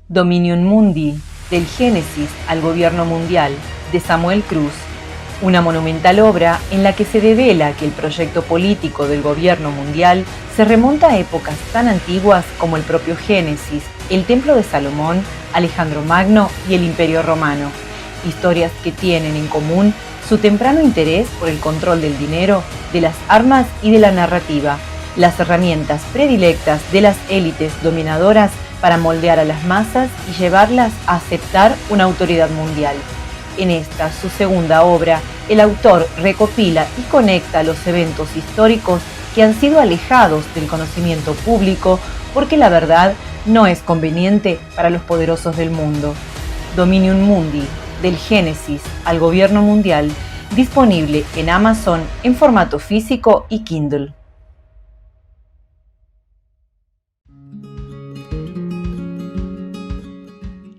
Dominium Mundi, del Génesis al Gobierno Mundial, de Samuel Cruz, una monumental obra en la que se devela que el proyecto político del gobierno mundial se remonta a épocas tan antiguas como el propio Génesis, el Templo de Salomón, Alejandro Magno y el Imperio Romano, historias que tienen en común su temprano interés por el control del dinero, de las armas y de la narrativa, las herramientas predilectas de las élites dominadoras para moldear a las masas y llevarlas a aceptar una autoridad mundial. En esta, su segunda obra, el autor recopila y conecta los eventos históricos que han sido alejados del conocimiento público porque la verdad no es conveniente para los poderosos del mundo. Dominium Mundi, del Génesis al Gobierno Mundial, disponible en Amazon en formato físico y Kindle.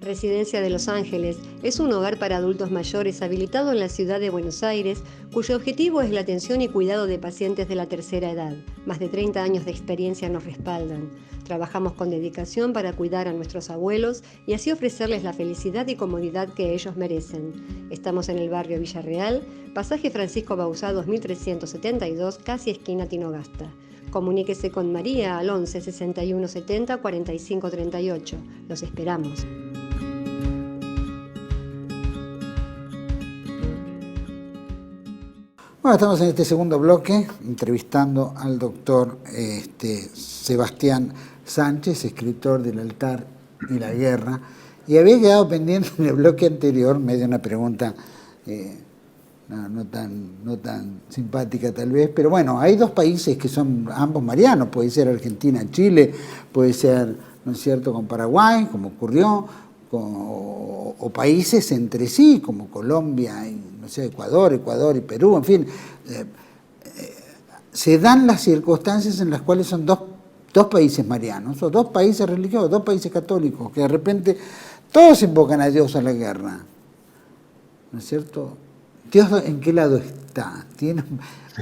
Residencia de Los Ángeles es un hogar para adultos mayores habilitado en la ciudad de Buenos Aires, cuyo objetivo es la atención y cuidado de pacientes de la tercera edad. Más de 30 años de experiencia nos respaldan. Trabajamos con dedicación para cuidar a nuestros abuelos y así ofrecerles la felicidad y comodidad que ellos merecen. Estamos en el barrio Villarreal, pasaje Francisco Bauzá 2372, casi esquina Tinogasta. Comuníquese con María al 11 61 70 45 38. Los esperamos. Bueno, estamos en este segundo bloque entrevistando al doctor Sebastián Sánchez, escritor del Altar y la Guerra, y había quedado pendiente en el bloque anterior, medio una pregunta no tan simpática tal vez, pero bueno, hay dos países que son ambos marianos, puede ser Argentina, Chile, puede ser, ¿no es cierto?, con Paraguay, como ocurrió, o países entre sí, como Colombia, y, no sé, Ecuador y Perú, en fin. Se dan las circunstancias en las cuales son dos países marianos, o dos países religiosos, dos países católicos, que de repente todos invocan a Dios a la guerra, ¿no es cierto? ¿Dios en qué lado está?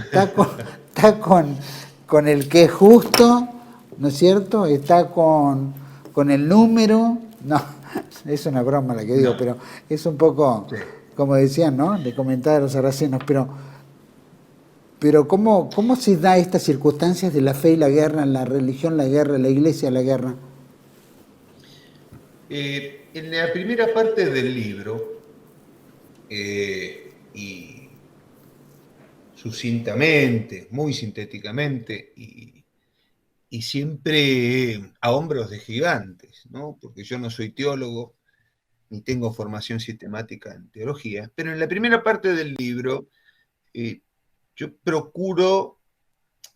Está con el que es justo, ¿no es cierto? Está con el número, no, es una broma la que digo, pero es un poco, como decían, ¿no?, de comentar a los sarracenos, pero ¿cómo se da estas circunstancias de la fe y la guerra, la religión, la guerra, la iglesia, la guerra? En la primera parte del libro, y sucintamente, muy sintéticamente, y siempre a hombros de gigantes, ¿no?, porque yo no soy teólogo, ni tengo formación sistemática en teología, pero en la primera parte del libro yo procuro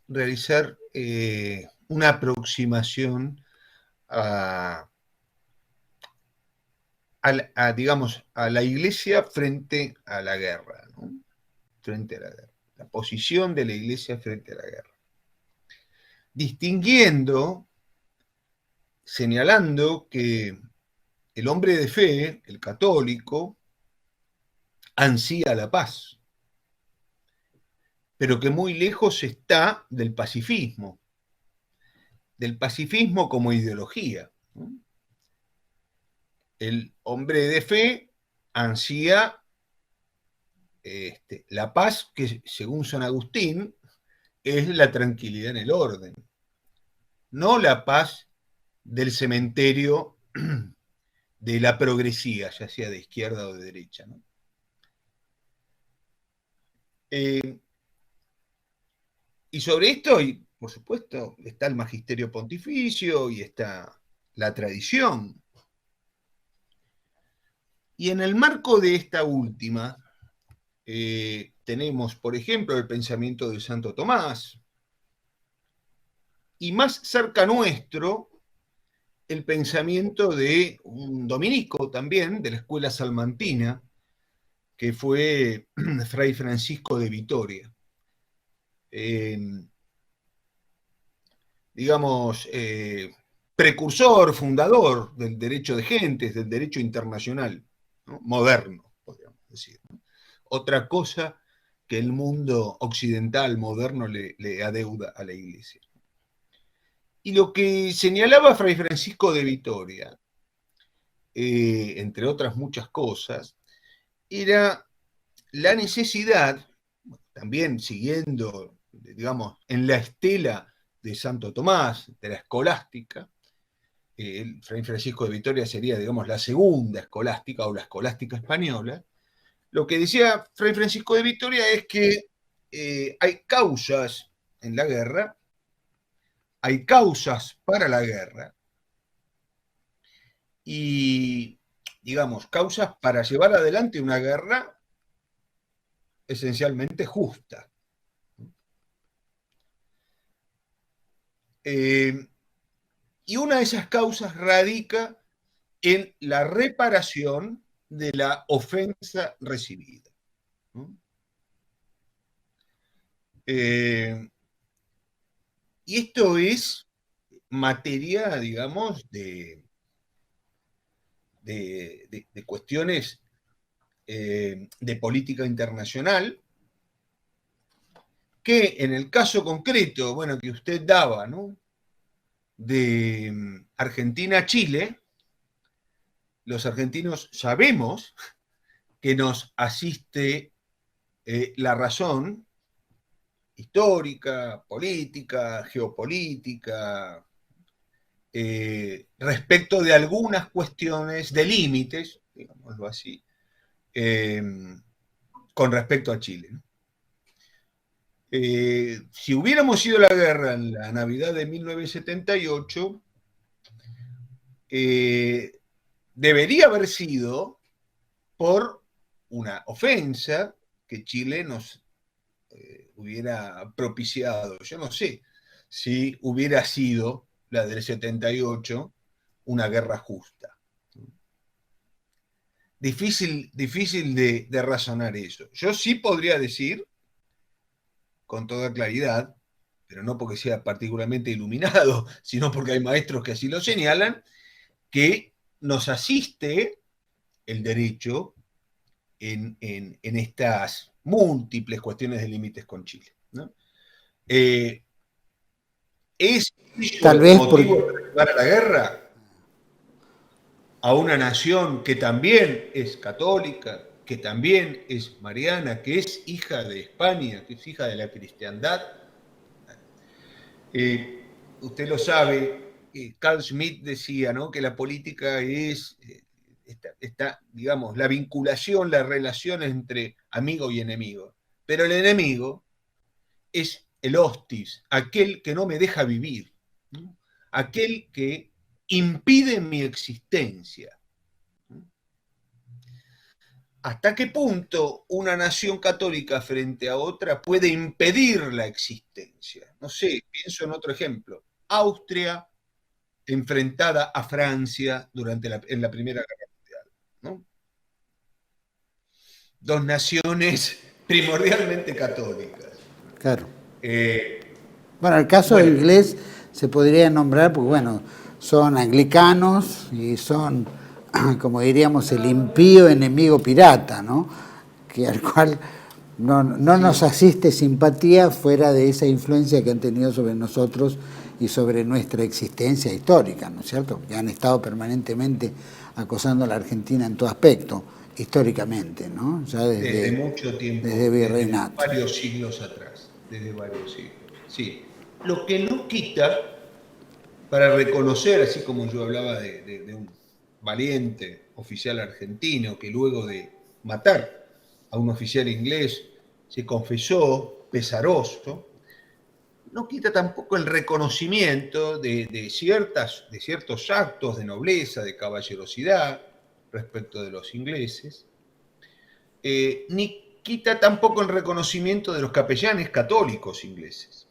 realizar una aproximación digamos, a la iglesia frente a la guerra, ¿no? Frente a la guerra, la posición de la iglesia frente a la guerra. Distinguiendo, señalando que el hombre de fe, el católico, ansía la paz, pero que muy lejos está del pacifismo como ideología, ¿no? El hombre de fe ansía la paz, que según San Agustín es la tranquilidad en el orden, no la paz del cementerio de la progresía, ya sea de izquierda o de derecha, ¿no? Y sobre esto, y por supuesto, está el magisterio pontificio y está la tradición. Y en el marco de esta última, tenemos, por ejemplo, el pensamiento de Santo Tomás, y más cerca nuestro, el pensamiento de un dominico también, de la escuela salmantina, que fue Fray Francisco de Vitoria. Digamos, precursor, fundador del derecho de gentes, del derecho internacional, ¿no?, moderno, podríamos decir, ¿no? Otra cosa que el mundo occidental moderno le adeuda a la Iglesia. Y lo que señalaba Fray Francisco de Vitoria, entre otras muchas cosas, era la necesidad, también siguiendo, digamos, en la estela de Santo Tomás, de la escolástica, Fray Francisco de Vitoria sería, digamos, la segunda escolástica o la escolástica española. Lo que decía Fray Francisco de Vitoria es que hay causas en la guerra, hay causas para la guerra y, digamos, causas para llevar adelante una guerra esencialmente justa. Y una de esas causas radica en la reparación de la ofensa recibida. Y esto es materia, digamos, de cuestiones de política internacional, que en el caso concreto, bueno, que usted daba, ¿no?, de Argentina-Chile, los argentinos sabemos que nos asiste la razón histórica, política, geopolítica, respecto de algunas cuestiones de límites, digámoslo así, con respecto a Chile, ¿no? Si hubiéramos ido a la guerra en la Navidad de 1978, debería haber sido por una ofensa que Chile nos hubiera propiciado. Yo no sé si hubiera sido la del 78 una guerra justa. Difícil de razonar eso. Yo sí podría decir, con toda claridad, pero no porque sea particularmente iluminado, sino porque hay maestros que así lo señalan, que nos asiste el derecho en estas múltiples cuestiones de límites con Chile, ¿no? ¿Es Tal vez motivo para llevar a la guerra a una nación que también es católica, que también es mariana, que es hija de España, que es hija de la cristiandad? Usted lo sabe, Carl Schmitt decía, ¿no?, que la política es digamos, la vinculación, la relación entre amigo y enemigo. Pero el enemigo es el hostis, aquel que no me deja vivir, ¿no?, aquel que impide mi existencia. ¿Hasta qué punto una nación católica frente a otra puede impedir la existencia? No sé, pienso en otro ejemplo. Austria enfrentada a Francia en la Primera Guerra Mundial, ¿no? Dos naciones primordialmente católicas. Claro. Bueno, el caso inglés se podría nombrar, porque bueno, son anglicanos y son, como diríamos, el impío enemigo pirata, ¿no?, que al cual no nos asiste simpatía fuera de esa influencia que han tenido sobre nosotros y sobre nuestra existencia histórica, ¿no es cierto?, que han estado permanentemente acosando a la Argentina en todo aspecto, históricamente, ¿no?, ya desde mucho tiempo, desde virreinato. Desde varios siglos atrás, desde varios siglos, sí. Lo que no quita, para reconocer, así como yo hablaba de un valiente oficial argentino que luego de matar a un oficial inglés se confesó pesaroso, no quita tampoco el reconocimiento de ciertos actos de nobleza, de caballerosidad respecto de los ingleses, ni quita tampoco el reconocimiento de los capellanes católicos ingleses,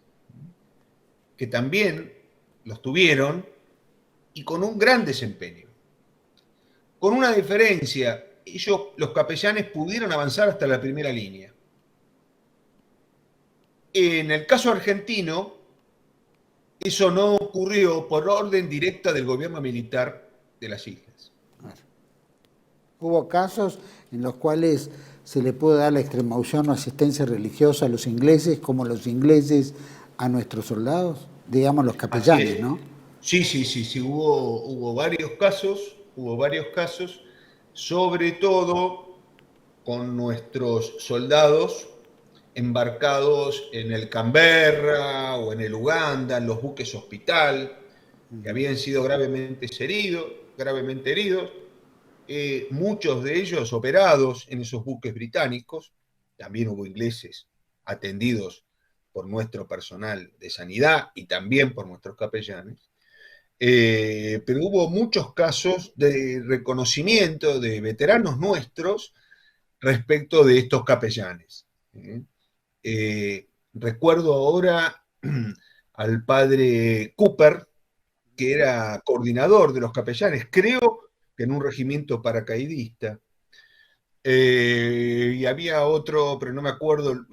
que también los tuvieron y con un gran desempeño. Con una diferencia, los capellanes pudieron avanzar hasta la primera línea. En el caso argentino, eso no ocurrió por orden directa del gobierno militar de las islas. Hubo casos en los cuales se le pudo dar la extremaunción o asistencia religiosa a los ingleses, como los ingleses a nuestros soldados, digamos los capellanes, ¿no? Sí, hubo varios casos, sobre todo con nuestros soldados embarcados en el Canberra o en el Uganda, en los buques hospital, que habían sido gravemente heridos, muchos de ellos operados en esos buques británicos. También hubo ingleses atendidos por nuestro personal de sanidad y también por nuestros capellanes. Pero hubo muchos casos de reconocimiento de veteranos nuestros respecto de estos capellanes. Recuerdo ahora al padre Cooper, que era coordinador de los capellanes, creo que en un regimiento paracaidista. Y había otro, pero no me acuerdo,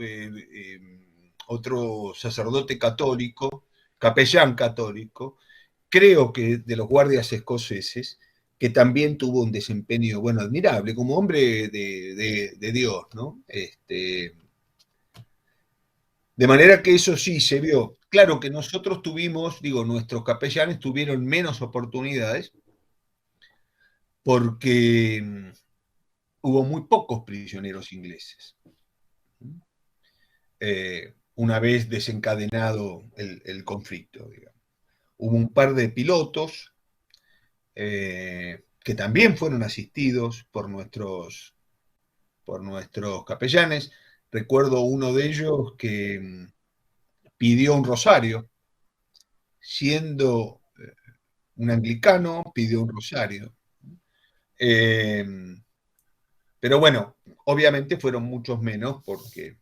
otro sacerdote católico, capellán católico, creo que de los guardias escoceses, que también tuvo un desempeño, bueno, admirable, como hombre de Dios, ¿no? De manera que eso sí se vio. Claro que nosotros tuvimos, digo, nuestros capellanes tuvieron menos oportunidades porque hubo muy pocos prisioneros ingleses. Una vez desencadenado el conflicto, digamos. Hubo un par de pilotos que también fueron asistidos por nuestros capellanes. Recuerdo uno de ellos que pidió un rosario, siendo un anglicano, pidió un rosario. Pero bueno, obviamente fueron muchos menos porque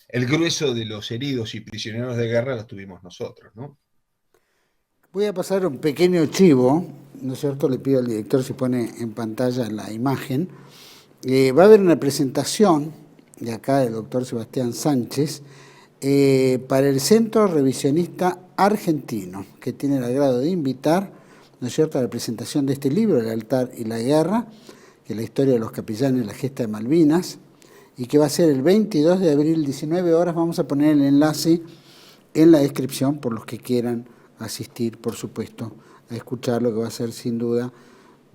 el grueso de los heridos y prisioneros de guerra los tuvimos nosotros, ¿no? Voy a pasar un pequeño chivo, ¿no es cierto? Le pido al director si pone en pantalla la imagen. Va a haber una presentación de acá del doctor Sebastián Sánchez para el Centro Revisionista Argentino, que tiene el agrado de invitar, ¿no es cierto?, a la presentación de este libro, El altar y la guerra, que es la historia de los capellanes de la gesta de Malvinas, y que va a ser el 22 de abril, 19 horas. Vamos a poner el enlace en la descripción por los que quieran asistir, por supuesto, a escucharlo, que va a ser sin duda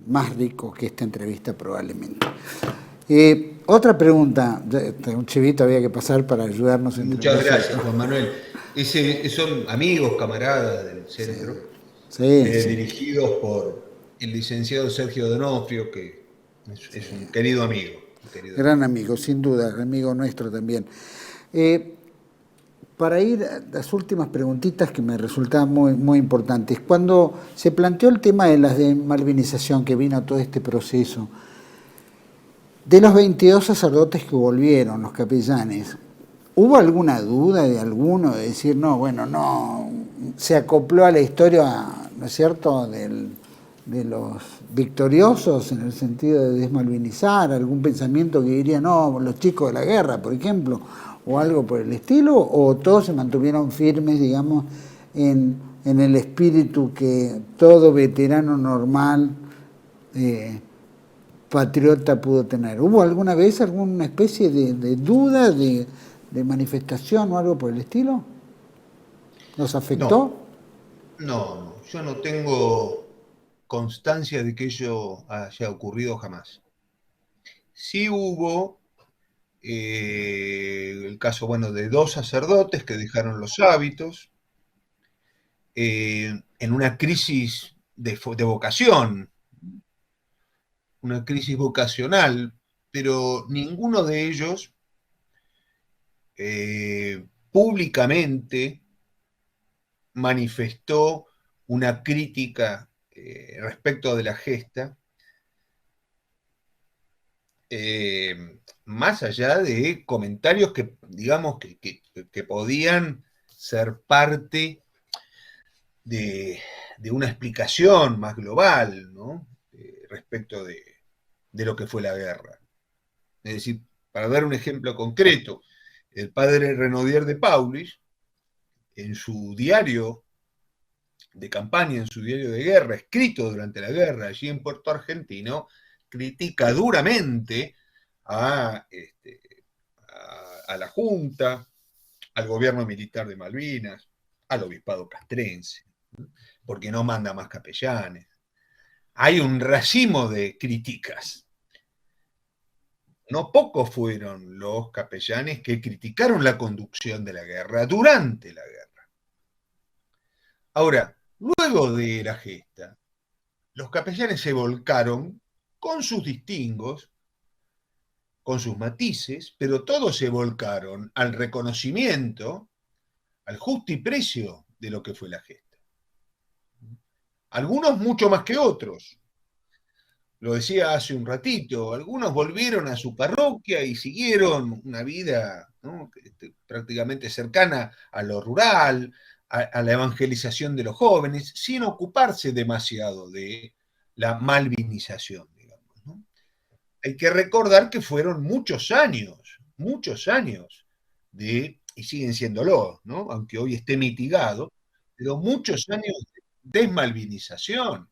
más rico que esta entrevista probablemente. Otra pregunta, un chivito había que pasar para ayudarnos. Muchas gracias, Juan Manuel. Son amigos, camaradas del centro, sí. Dirigidos por el licenciado Sergio Donofrio, que es un querido amigo. Gran amigo, sin duda, amigo nuestro también. Para ir a las últimas preguntitas que me resultaban muy importantes, cuando se planteó el tema de la desmalvinización, que vino todo este proceso, de los 22 sacerdotes que volvieron, los capellanes, ¿hubo alguna duda de alguno de decir, no, bueno, no, se acopló a la historia, ¿no es cierto?, de los victoriosos en el sentido de desmalvinizar, algún pensamiento que diría, no, los chicos de la guerra, por ejemplo, o algo por el estilo, o todos se mantuvieron firmes, digamos, en el espíritu que todo veterano normal, patriota pudo tener? ¿Hubo alguna vez alguna especie de duda, de manifestación o algo por el estilo? ¿Nos afectó? No, yo no tengo constancia de que ello haya ocurrido jamás. Sí hubo el caso, bueno, de 2 sacerdotes que dejaron los hábitos en una crisis de vocación, una crisis vocacional, pero ninguno de ellos públicamente manifestó una crítica respecto de la gesta, más allá de comentarios que, digamos, que podían ser parte de una explicación más global, ¿no?, respecto de lo que fue la guerra. Es decir, para dar un ejemplo concreto, el padre Renaudier de Paulis, en su diario de campaña, en su diario de guerra, escrito durante la guerra allí en Puerto Argentino, critica duramente a la Junta, al gobierno militar de Malvinas, al obispado castrense, porque no manda más capellanes. Hay un racimo de críticas. No pocos fueron los capellanes que criticaron la conducción de la guerra durante la guerra. Ahora, luego de la gesta, los capellanes se volcaron con sus distingos, con sus matices, pero todos se volcaron al reconocimiento, al justiprecio de lo que fue la gesta. Algunos mucho más que otros. Lo decía hace un ratito, algunos volvieron a su parroquia y siguieron una vida, ¿no?, prácticamente cercana a lo rural, a la evangelización de los jóvenes, sin ocuparse demasiado de la malvinización, digamos, ¿no? Hay que recordar que fueron muchos años y siguen siéndolo, ¿no?, aunque hoy esté mitigado, pero muchos años de desmalvinización.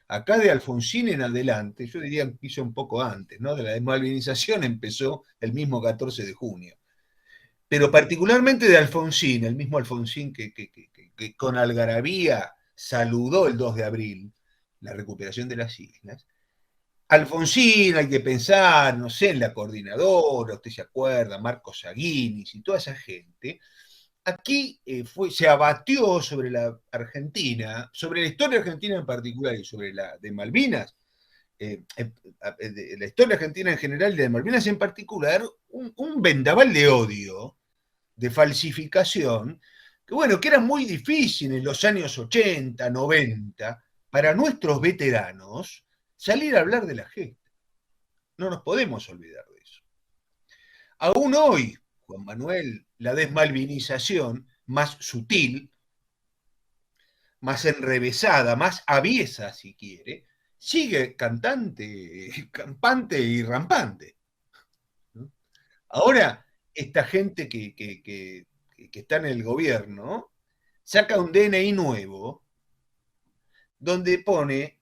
Acá de Alfonsín en adelante, yo diría que hizo un poco antes, ¿no? De la desmalvinización empezó el mismo 14 de junio. Pero particularmente de Alfonsín, el mismo Alfonsín que con algarabía saludó el 2 de abril la recuperación de las islas. Alfonsín, hay que pensar, no sé, en la coordinadora, usted se acuerda, Marcos Aguinis y toda esa gente. Aquí se abatió sobre la Argentina, sobre la historia argentina en particular y sobre la de Malvinas, la historia argentina en general y la de Malvinas en particular, un vendaval de odio, de falsificación, que bueno, que era muy difícil en los años 80, 90, para nuestros veteranos salir a hablar de la gesta. No nos podemos olvidar de eso. Aún hoy, Juan Manuel, la desmalvinización más sutil, más enrevesada, más aviesa, si quiere, sigue campante y rampante. Ahora, esta gente que está en el gobierno saca un DNI nuevo donde pone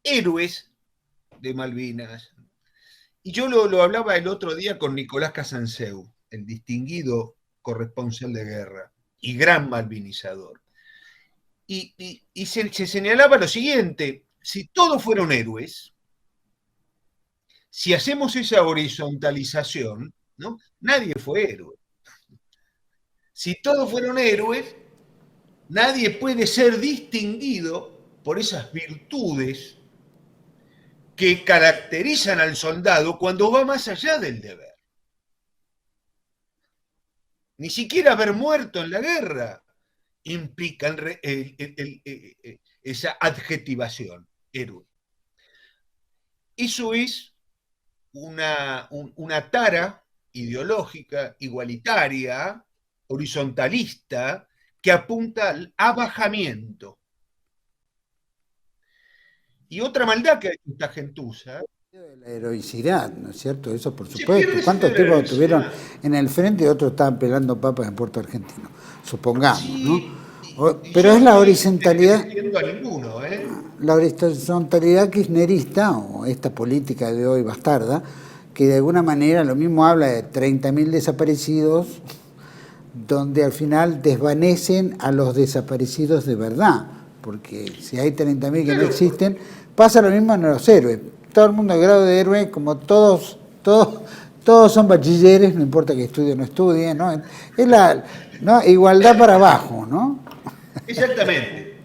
héroes de Malvinas. Y yo lo hablaba el otro día con Nicolás Casanseu, el distinguido corresponsal de guerra y gran malvinizador. Y se señalaba lo siguiente: si todos fueron héroes, si hacemos esa horizontalización, ¿no?, nadie fue héroe. Si todos fueron héroes, nadie puede ser distinguido por esas virtudes que caracterizan al soldado cuando va más allá del deber. Ni siquiera haber muerto en la guerra implica esa adjetivación, héroe. Eso es una tara ideológica, igualitaria, horizontalista, que apunta al abajamiento. Y otra maldad que hay en esta gentuza. La heroicidad, ¿no es cierto? Eso por supuesto. ¿Cuántos tipos estuvieron en el frente y otros estaban pelando papas en Puerto Argentino? Supongamos, sí, ¿no? Pero es la horizontalidad. La horizontalidad kirchnerista, o esta política de hoy bastarda, que de alguna manera lo mismo habla de 30.000 desaparecidos, donde al final desvanecen a los desaparecidos de verdad, porque si hay 30.000 que no existen, pasa lo mismo en los héroes. Todo el mundo de grado de héroe, como todos son bachilleres, no importa que estudie o no estudie, ¿no? Es la, ¿no?, igualdad para abajo, ¿no? Exactamente.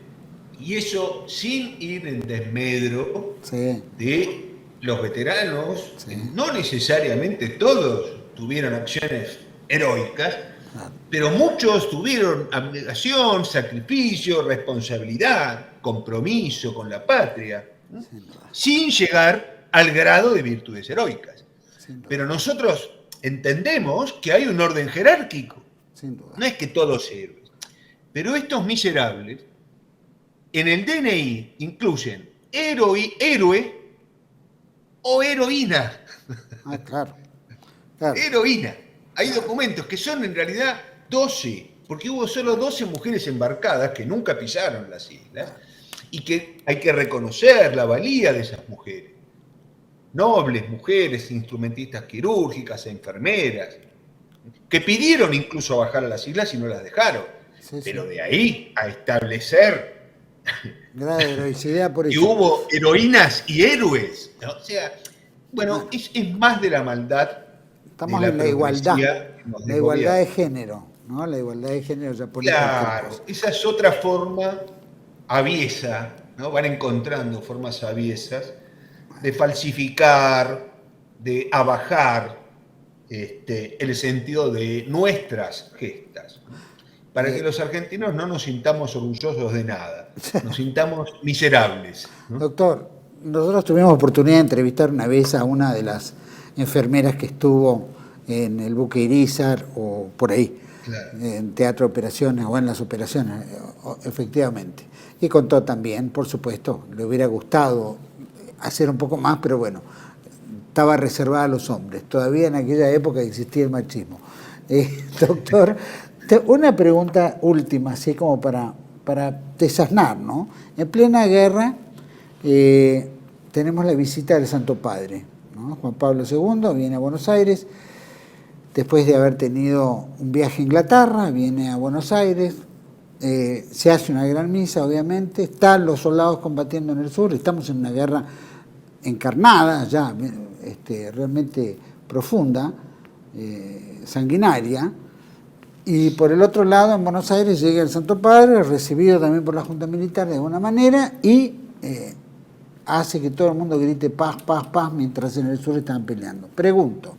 Y eso sin ir en desmedro, sí, de los veteranos, sí, no necesariamente todos tuvieron acciones heroicas, claro, pero muchos tuvieron abnegación, sacrificio, responsabilidad, compromiso con la patria, ¿no?, sin llegar al grado de virtudes heroicas. Pero nosotros entendemos que hay un orden jerárquico. No es que todos héroes. Pero estos miserables, en el DNI incluyen héroe o heroína. Ah, claro. Heroína. Hay documentos que son en realidad 12, porque hubo solo 12 mujeres embarcadas que nunca pisaron las islas, y que hay que reconocer la valía de esas mujeres. Nobles mujeres, instrumentistas quirúrgicas, enfermeras, que pidieron incluso bajar a las islas y no las dejaron. Sí, pero de ahí a establecer grado de heroicidad por que hubo heroínas y héroes, ¿no? O sea, bueno, es más de la maldad. Estamos en la igualdad, la igualdad de género, ¿no? La igualdad de género ya por claro, esa es otra forma aviesa, ¿no? Van encontrando formas aviesas de falsificar, de abajar el sentido de nuestras gestas, para que los argentinos no nos sintamos orgullosos de nada, nos sintamos miserables, ¿no? Doctor, nosotros tuvimos oportunidad de entrevistar una vez a una de las enfermeras que estuvo en el buque Irízar o por ahí, Claro. en Teatro de Operaciones o en las operaciones, efectivamente. Y contó también, por supuesto, le hubiera gustado hacer un poco más, pero bueno, estaba reservada a los hombres. Todavía en aquella época existía el machismo. Doctor, una pregunta última, así como para desasnar, ¿no? En plena guerra tenemos la visita del Santo Padre, ¿no? Juan Pablo II viene a Buenos Aires, después de haber tenido un viaje a Inglaterra, viene a Buenos Aires, se hace una gran misa, obviamente, están los soldados combatiendo en el sur, estamos en una guerra encarnada, ya realmente profunda, sanguinaria, y por el otro lado, en Buenos Aires, llega el Santo Padre, recibido también por la Junta Militar de alguna manera, y hace que todo el mundo grite paz, paz, paz, mientras en el sur estaban peleando. Pregunto,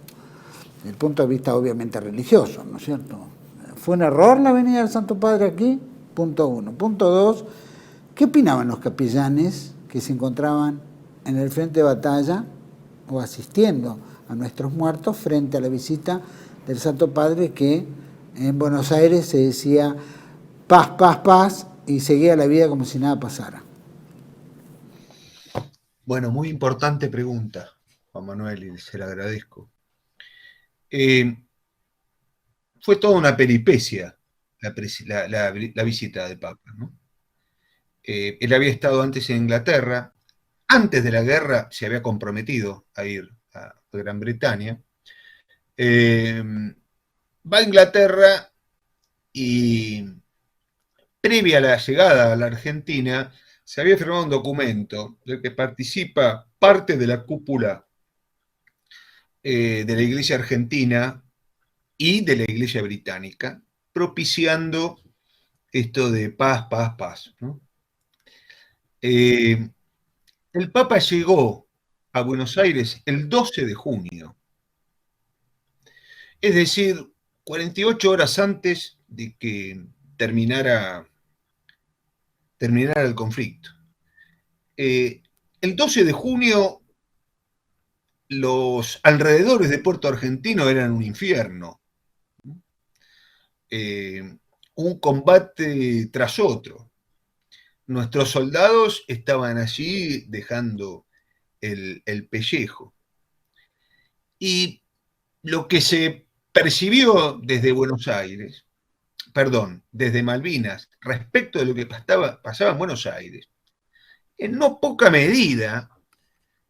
desde el punto de vista obviamente religioso, ¿no es cierto? ¿Fue un error la venida del Santo Padre aquí? Punto 1. Punto 2, ¿qué opinaban los capellanes que se encontraban en el frente de batalla o asistiendo a nuestros muertos frente a la visita del Santo Padre, que en Buenos Aires se decía paz, paz, paz, y seguía la vida como si nada pasara? Bueno, muy importante pregunta, Juan Manuel, y se la agradezco. Fue toda una peripecia la visita del Papa, ¿no? Él había estado antes en Inglaterra, antes de la guerra se había comprometido a ir a Gran Bretaña. Va a Inglaterra y previa a la llegada a la Argentina se había firmado un documento del que participa parte de la cúpula de la Iglesia Argentina y de la Iglesia Británica, propiciando esto de paz, paz, paz, ¿no? El Papa llegó a Buenos Aires el 12 de junio, es decir, 48 horas antes de que terminara el conflicto. El 12 de junio los alrededores de Puerto Argentino eran un infierno. Un combate tras otro. Nuestros soldados estaban allí dejando el pellejo. Y lo que se percibió desde Buenos Aires, desde Malvinas, respecto de lo que pasaba en Buenos Aires, en no poca medida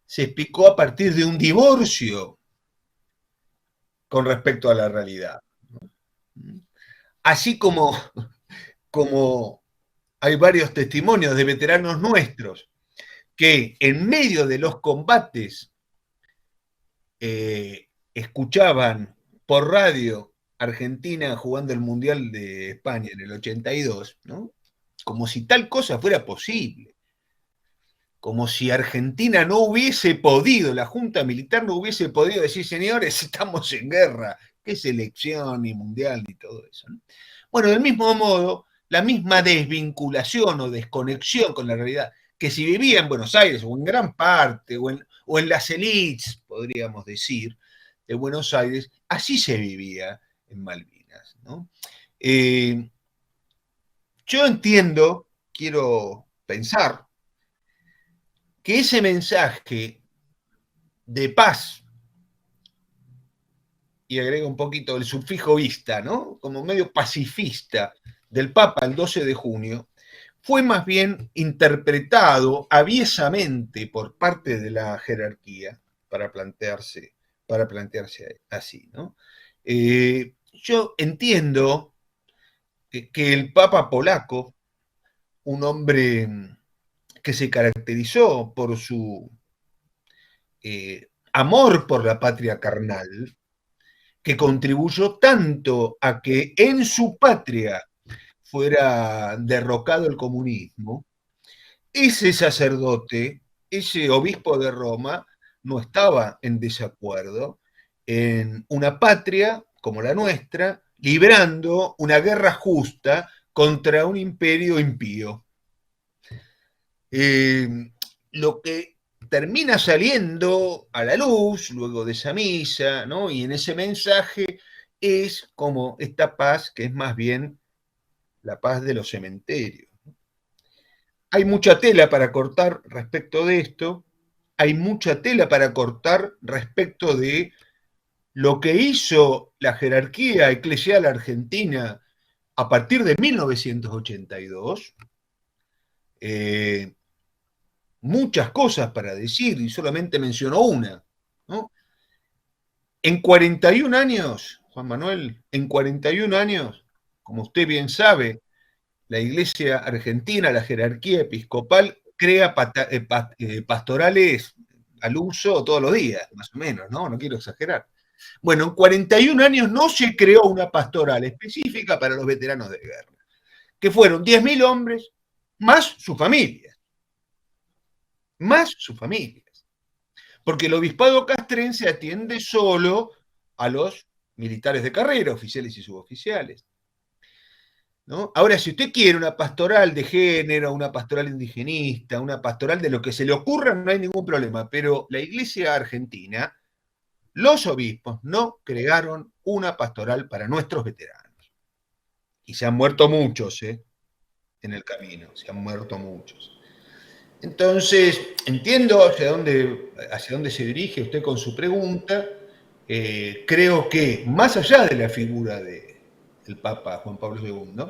se explicó a partir de un divorcio con respecto a la realidad. Así como hay varios testimonios de veteranos nuestros que en medio de los combates escuchaban por radio Argentina jugando el Mundial de España en el 82, ¿no? Como si tal cosa fuera posible. Como si Argentina no hubiese podido, la Junta Militar no hubiese podido decir, señores, estamos en guerra, qué selección, ni mundial, ni todo eso, ¿no? Bueno, del mismo modo, la misma desvinculación o desconexión con la realidad, que si vivía en Buenos Aires, o en gran parte, o en las élites, podríamos decir, de Buenos Aires, así se vivía en Malvinas, ¿no? Yo entiendo, quiero pensar, que ese mensaje de paz, y agrego un poquito el sufijo "ista", ¿no? Como medio pacifista del Papa el 12 de junio, fue más bien interpretado aviesamente por parte de la jerarquía para plantearse así, ¿no? Yo entiendo que el Papa polaco, un hombre que se caracterizó por su amor por la patria carnal, que contribuyó tanto a que en su patria fuera derrocado el comunismo, ese sacerdote, ese obispo de Roma, no estaba en desacuerdo en una patria como la nuestra, librando una guerra justa contra un imperio impío. Lo que termina saliendo a la luz luego de esa misa, ¿no? Y en ese mensaje es como esta paz que es más bien la paz de los cementerios. Hay mucha tela para cortar respecto de esto, hay mucha tela para cortar respecto de lo que hizo la jerarquía eclesial argentina a partir de 1982. Muchas cosas para decir y solamente menciono una, ¿no? En 41 años, Juan Manuel, en 41 años, como usted bien sabe, la Iglesia argentina, la jerarquía episcopal, crea pastorales al uso todos los días, más o menos, ¿no? No quiero exagerar. Bueno, en 41 años no se creó una pastoral específica para los veteranos de guerra, que fueron 10.000 hombres más sus familias. Más sus familias. Porque el obispado castrense atiende solo a los militares de carrera, oficiales y suboficiales, ¿no? Ahora, si usted quiere una pastoral de género, una pastoral indigenista, una pastoral de lo que se le ocurra, no hay ningún problema. Pero la Iglesia argentina, los obispos, no crearon una pastoral para nuestros veteranos. Y se han muerto muchos, en el camino, se han muerto muchos. Entonces, entiendo hacia dónde se dirige usted con su pregunta. Creo que, más allá de la figura del Papa Juan Pablo II,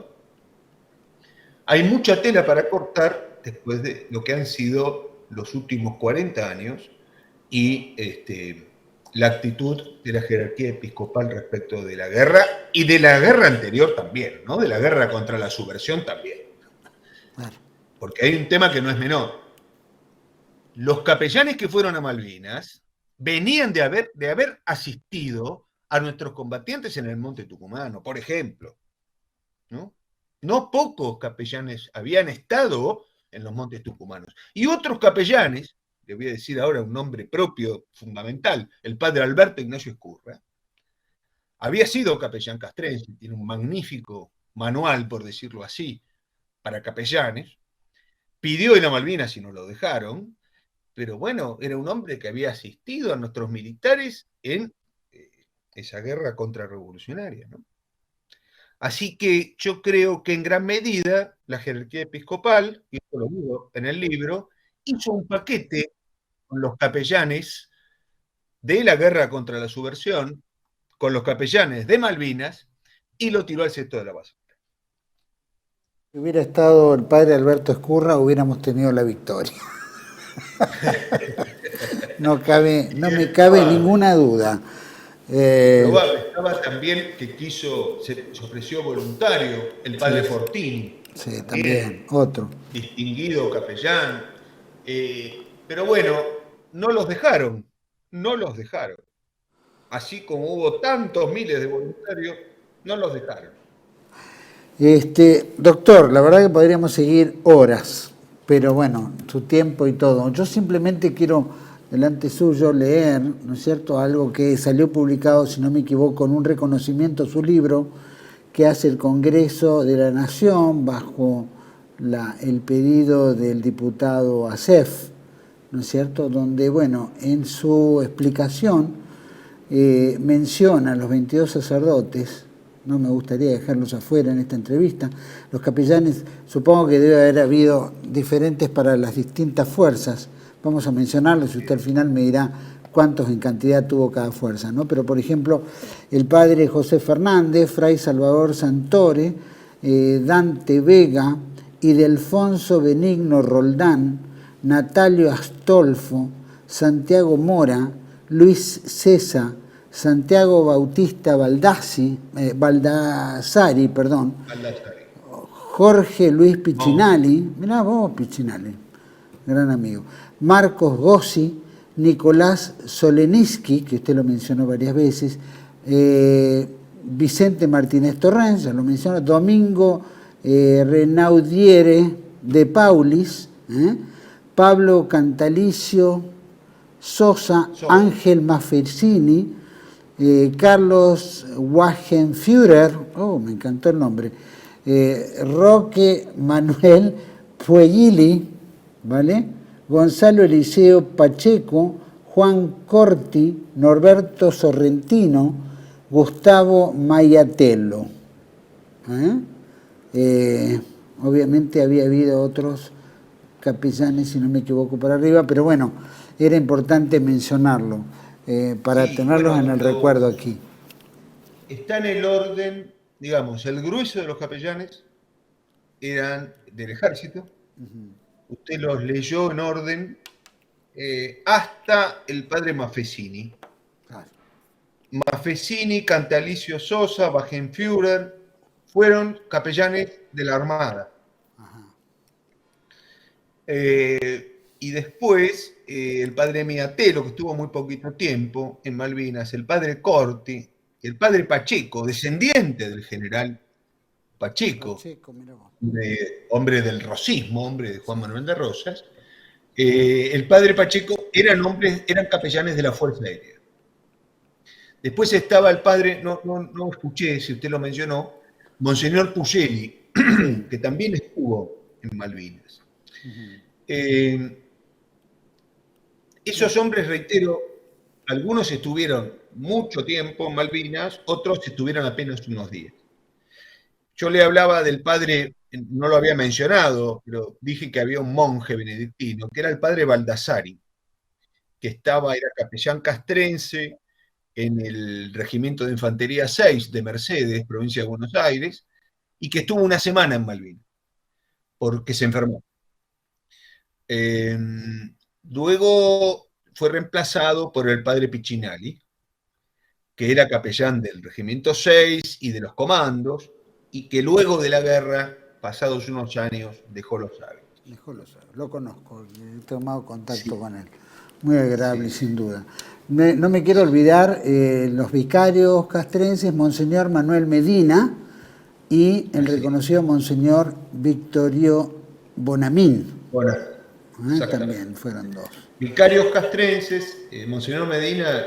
hay mucha tela para cortar después de lo que han sido los últimos 40 años y la actitud de la jerarquía episcopal respecto de la guerra y de la guerra anterior también, ¿no? De la guerra contra la subversión también. Porque hay un tema que no es menor. Los capellanes que fueron a Malvinas venían de haber asistido a nuestros combatientes en el Monte Tucumano, por ejemplo, ¿no? No pocos capellanes habían estado en los Montes Tucumanos. Y otros capellanes, le voy a decir ahora un nombre propio fundamental, el padre Alberto Ignacio Escurra, había sido capellán castrense, tiene un magnífico manual, por decirlo así, para capellanes, pidió ir a Malvinas y no lo dejaron, pero bueno, era un hombre que había asistido a nuestros militares en esa guerra contrarrevolucionaria, ¿no? Así que yo creo que en gran medida la jerarquía episcopal, y esto lo digo en el libro, hizo un paquete con los capellanes de la guerra contra la subversión, con los capellanes de Malvinas, y lo tiró al cesto de la basura. Si hubiera estado el padre Alberto Escurra, hubiéramos tenido la victoria. No me cabe ninguna duda. Estaba también que se ofreció voluntario el padre Fortini. Sí, también, otro. Distinguido capellán. Pero bueno, no los dejaron. Así como hubo tantos miles de voluntarios, no los dejaron. Doctor, la verdad que podríamos seguir horas, pero bueno, su tiempo y todo. Yo simplemente quiero, delante suyo, leer, ¿no es cierto?, algo que salió publicado, si no me equivoco, en un reconocimiento a su libro que hace el Congreso de la Nación bajo el pedido del diputado Acef, ¿no es cierto?, donde, bueno, en su explicación menciona a los 22 sacerdotes. No me gustaría dejarlos afuera en esta entrevista. Los capellanes, supongo que debe haber habido diferentes para las distintas fuerzas. Vamos a mencionarlos y usted al final me dirá cuántos en cantidad tuvo cada fuerza, ¿no? Pero, por ejemplo, el padre José Fernández, fray Salvador Santore, Dante Vega, Ildefonso Benigno Roldán, Natalio Astolfo, Santiago Mora, Luis César, Santiago Bautista Baldassari, Jorge Luis Piccinelli, mirá vos Piccinelli, gran amigo, Marcos Gossi, Nicolás Soleniski, que usted lo mencionó varias veces, Vicente Martínez Torrens, ya lo mencionó, Domingo Renaudiere de Paulis, Pablo Cantalicio, Sosa, Ángel Maffesini, Carlos Wagenführer, oh, me encantó el nombre, Roque Manuel Pueglili, ¿vale? Gonzalo Eliseo Pacheco, Juan Corti, Norberto Sorrentino, Gustavo Maiatello. Obviamente había habido otros capellanes, si no me equivoco, por arriba, pero bueno, era importante mencionarlo para tenerlos en el recuerdo aquí. Está en el orden, digamos, el grueso de los capellanes eran del ejército. Usted los leyó en orden hasta el padre Maffesini. Maffesini, Cantalicio Sosa, Wagenführer, fueron capellanes de la Armada. Y después el padre Miatelo, que estuvo muy poquito tiempo en Malvinas, el padre Corti, el padre Pacheco, descendiente del general Pacheco, hombre del rosismo, hombre de Juan Manuel de Rosas, el padre Pacheco eran capellanes de la Fuerza Aérea. Después estaba el padre, no escuché si usted lo mencionó, Monseñor Pugelli, que también estuvo en Malvinas. Esos hombres, reitero, algunos estuvieron mucho tiempo en Malvinas, otros estuvieron apenas unos días. Yo le hablaba del padre, no lo había mencionado, pero dije que había un monje benedictino, que era el padre Baldassari, que era capellán castrense en el Regimiento de Infantería 6 de Mercedes, provincia de Buenos Aires, y que estuvo una semana en Malvinas, porque se enfermó. Luego fue reemplazado por el padre Piccinali, que era capellán del Regimiento 6 y de los comandos, y que luego de la guerra, pasados unos años, dejó los hábitos. Lo conozco, he tomado contacto con él. Muy agradable, sin duda. No me quiero olvidar los vicarios castrenses, Monseñor Manuel Medina y el reconocido Monseñor Victorio Bonamín. También fueron dos. Vicarios castrenses, Monseñor Medina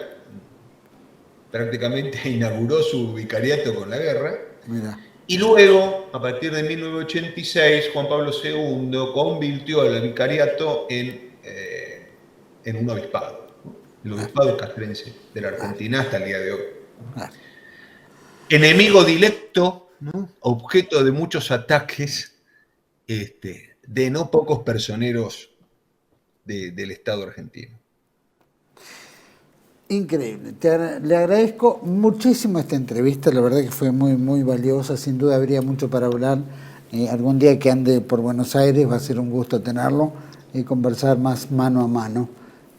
prácticamente inauguró su vicariato con la guerra. Mira. Y luego, a partir de 1986, Juan Pablo II convirtió el vicariato en un obispado, el obispado castrense de la Argentina hasta el día de hoy. Enemigo directo, ¿no? Objeto de muchos ataques de no pocos personeros del Estado argentino. Increíble. Le agradezco muchísimo esta entrevista, la verdad que fue muy, muy valiosa, sin duda habría mucho para hablar. Algún día que ande por Buenos Aires va a ser un gusto tenerlo y conversar más mano a mano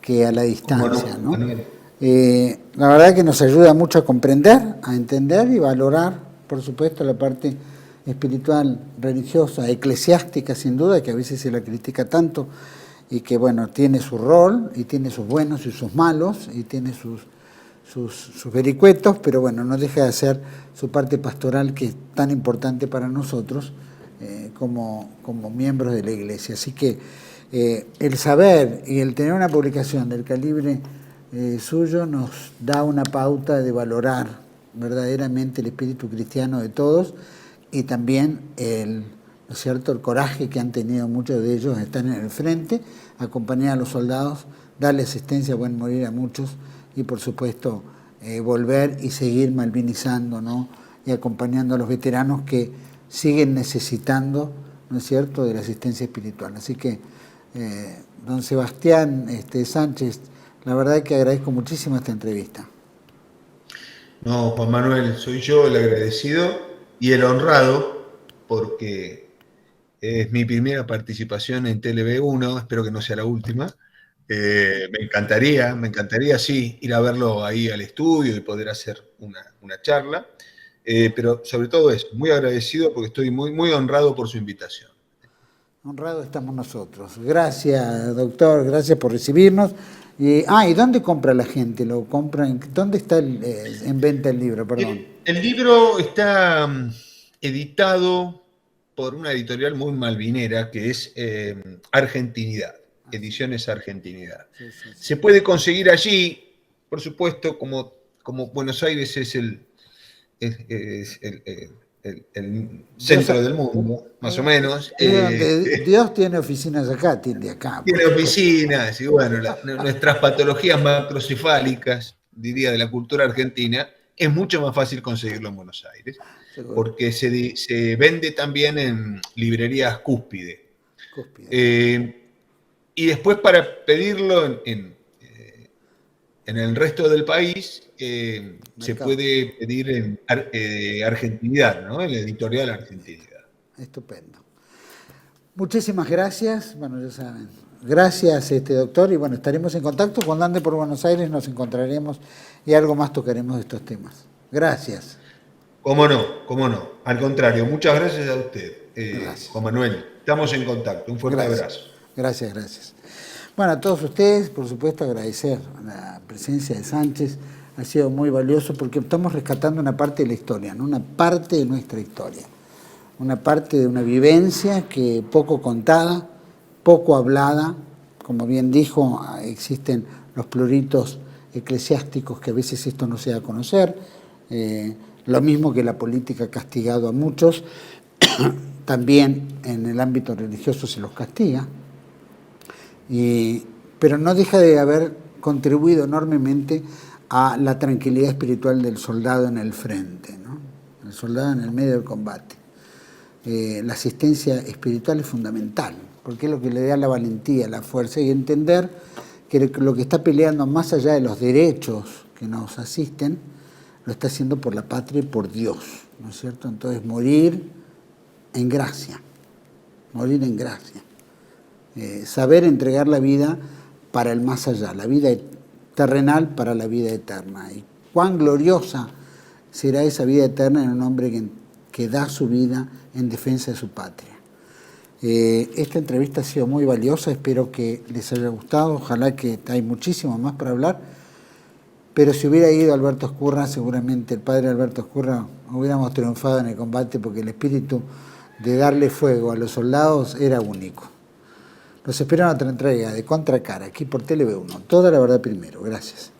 que a la distancia, ¿no? La verdad que nos ayuda mucho a comprender, a entender y valorar, por supuesto, la parte espiritual, religiosa, eclesiástica, sin duda, que a veces se la critica tanto, y que, bueno, tiene su rol, y tiene sus buenos y sus malos, y tiene sus vericuetos, pero bueno, no deja de hacer su parte pastoral, que es tan importante para nosotros como miembros de la Iglesia. Así que el saber y el tener una publicación del calibre suyo nos da una pauta de valorar verdaderamente el espíritu cristiano de todos, y también ¿no es cierto?, el coraje que han tenido muchos de ellos de estar en el frente, acompañar a los soldados, darle asistencia a buen morir a muchos, y por supuesto volver y seguir malvinizando, ¿no?, y acompañando a los veteranos que siguen necesitando, ¿no es cierto?, de la asistencia espiritual. Así que, don Sebastián Sánchez, la verdad es que agradezco muchísimo esta entrevista. No, Juan Manuel, soy yo el agradecido y el honrado, porque es mi primera participación en TLV1, espero que no sea la última. Me encantaría, sí, ir a verlo ahí al estudio y poder hacer una charla, pero sobre todo eso, muy agradecido porque estoy muy, muy honrado por su invitación. Honrado estamos nosotros. Gracias, doctor, gracias por recibirnos. ¿Y dónde compra la gente? ¿Dónde está en venta el libro? Perdón. El libro está editado por una editorial muy malvinera que es Argentinidad. Ediciones Argentinidad. Sí, sí, sí. Se puede conseguir allí, por supuesto, como Buenos Aires es el centro del mundo, más o menos. Es donde Dios tiene oficinas acá, atiende acá. Tiene oficinas y bueno, nuestras patologías macrocefálicas, diría, de la cultura argentina, es mucho más fácil conseguirlo en Buenos Aires, Seguro. porque se vende también en librerías Cúspide. Y después para pedirlo en el resto del país, se puede pedir en Argentinidad, ¿no? En la editorial Argentinidad. Estupendo. Muchísimas gracias. Bueno, ya saben. Gracias, doctor. Y bueno, estaremos en contacto. Cuando ande por Buenos Aires nos encontraremos y algo más tocaremos de estos temas. Gracias. Cómo no, cómo no. Al contrario, muchas gracias a usted, Juan Manuel. Estamos en contacto. Un fuerte abrazo. Gracias, gracias. Bueno, a todos ustedes, por supuesto, agradecer la presencia de Sánchez. Ha sido muy valioso porque estamos rescatando una parte de la historia, ¿no? Una parte de nuestra historia. Una parte de una vivencia que poco contada, poco hablada. Como bien dijo, existen los pluritos eclesiásticos que a veces esto no se da a conocer. Lo mismo que la política ha castigado a muchos, también en el ámbito religioso se los castiga. Pero no deja de haber contribuido enormemente a la tranquilidad espiritual del soldado en el frente, ¿no? El soldado en el medio del combate. La asistencia espiritual es fundamental, porque es lo que le da la valentía, la fuerza, y entender que lo que está peleando más allá de los derechos que nos asisten, lo está haciendo por la patria y por Dios, ¿no es cierto? Entonces morir en gracia, morir en gracia. Saber entregar la vida para el más allá, la vida terrenal para la vida eterna. Y cuán gloriosa será esa vida eterna en un hombre que da su vida en defensa de su patria. Esta entrevista ha sido muy valiosa, espero que les haya gustado, ojalá que hay muchísimo más para hablar, pero si hubiera ido Alberto Ezcurra, seguramente el padre Alberto Ezcurra, hubiéramos triunfado en el combate porque el espíritu de darle fuego a los soldados era único. Los espero en otra entrega de Contracara, aquí por Tele B1. Toda la verdad primero. Gracias.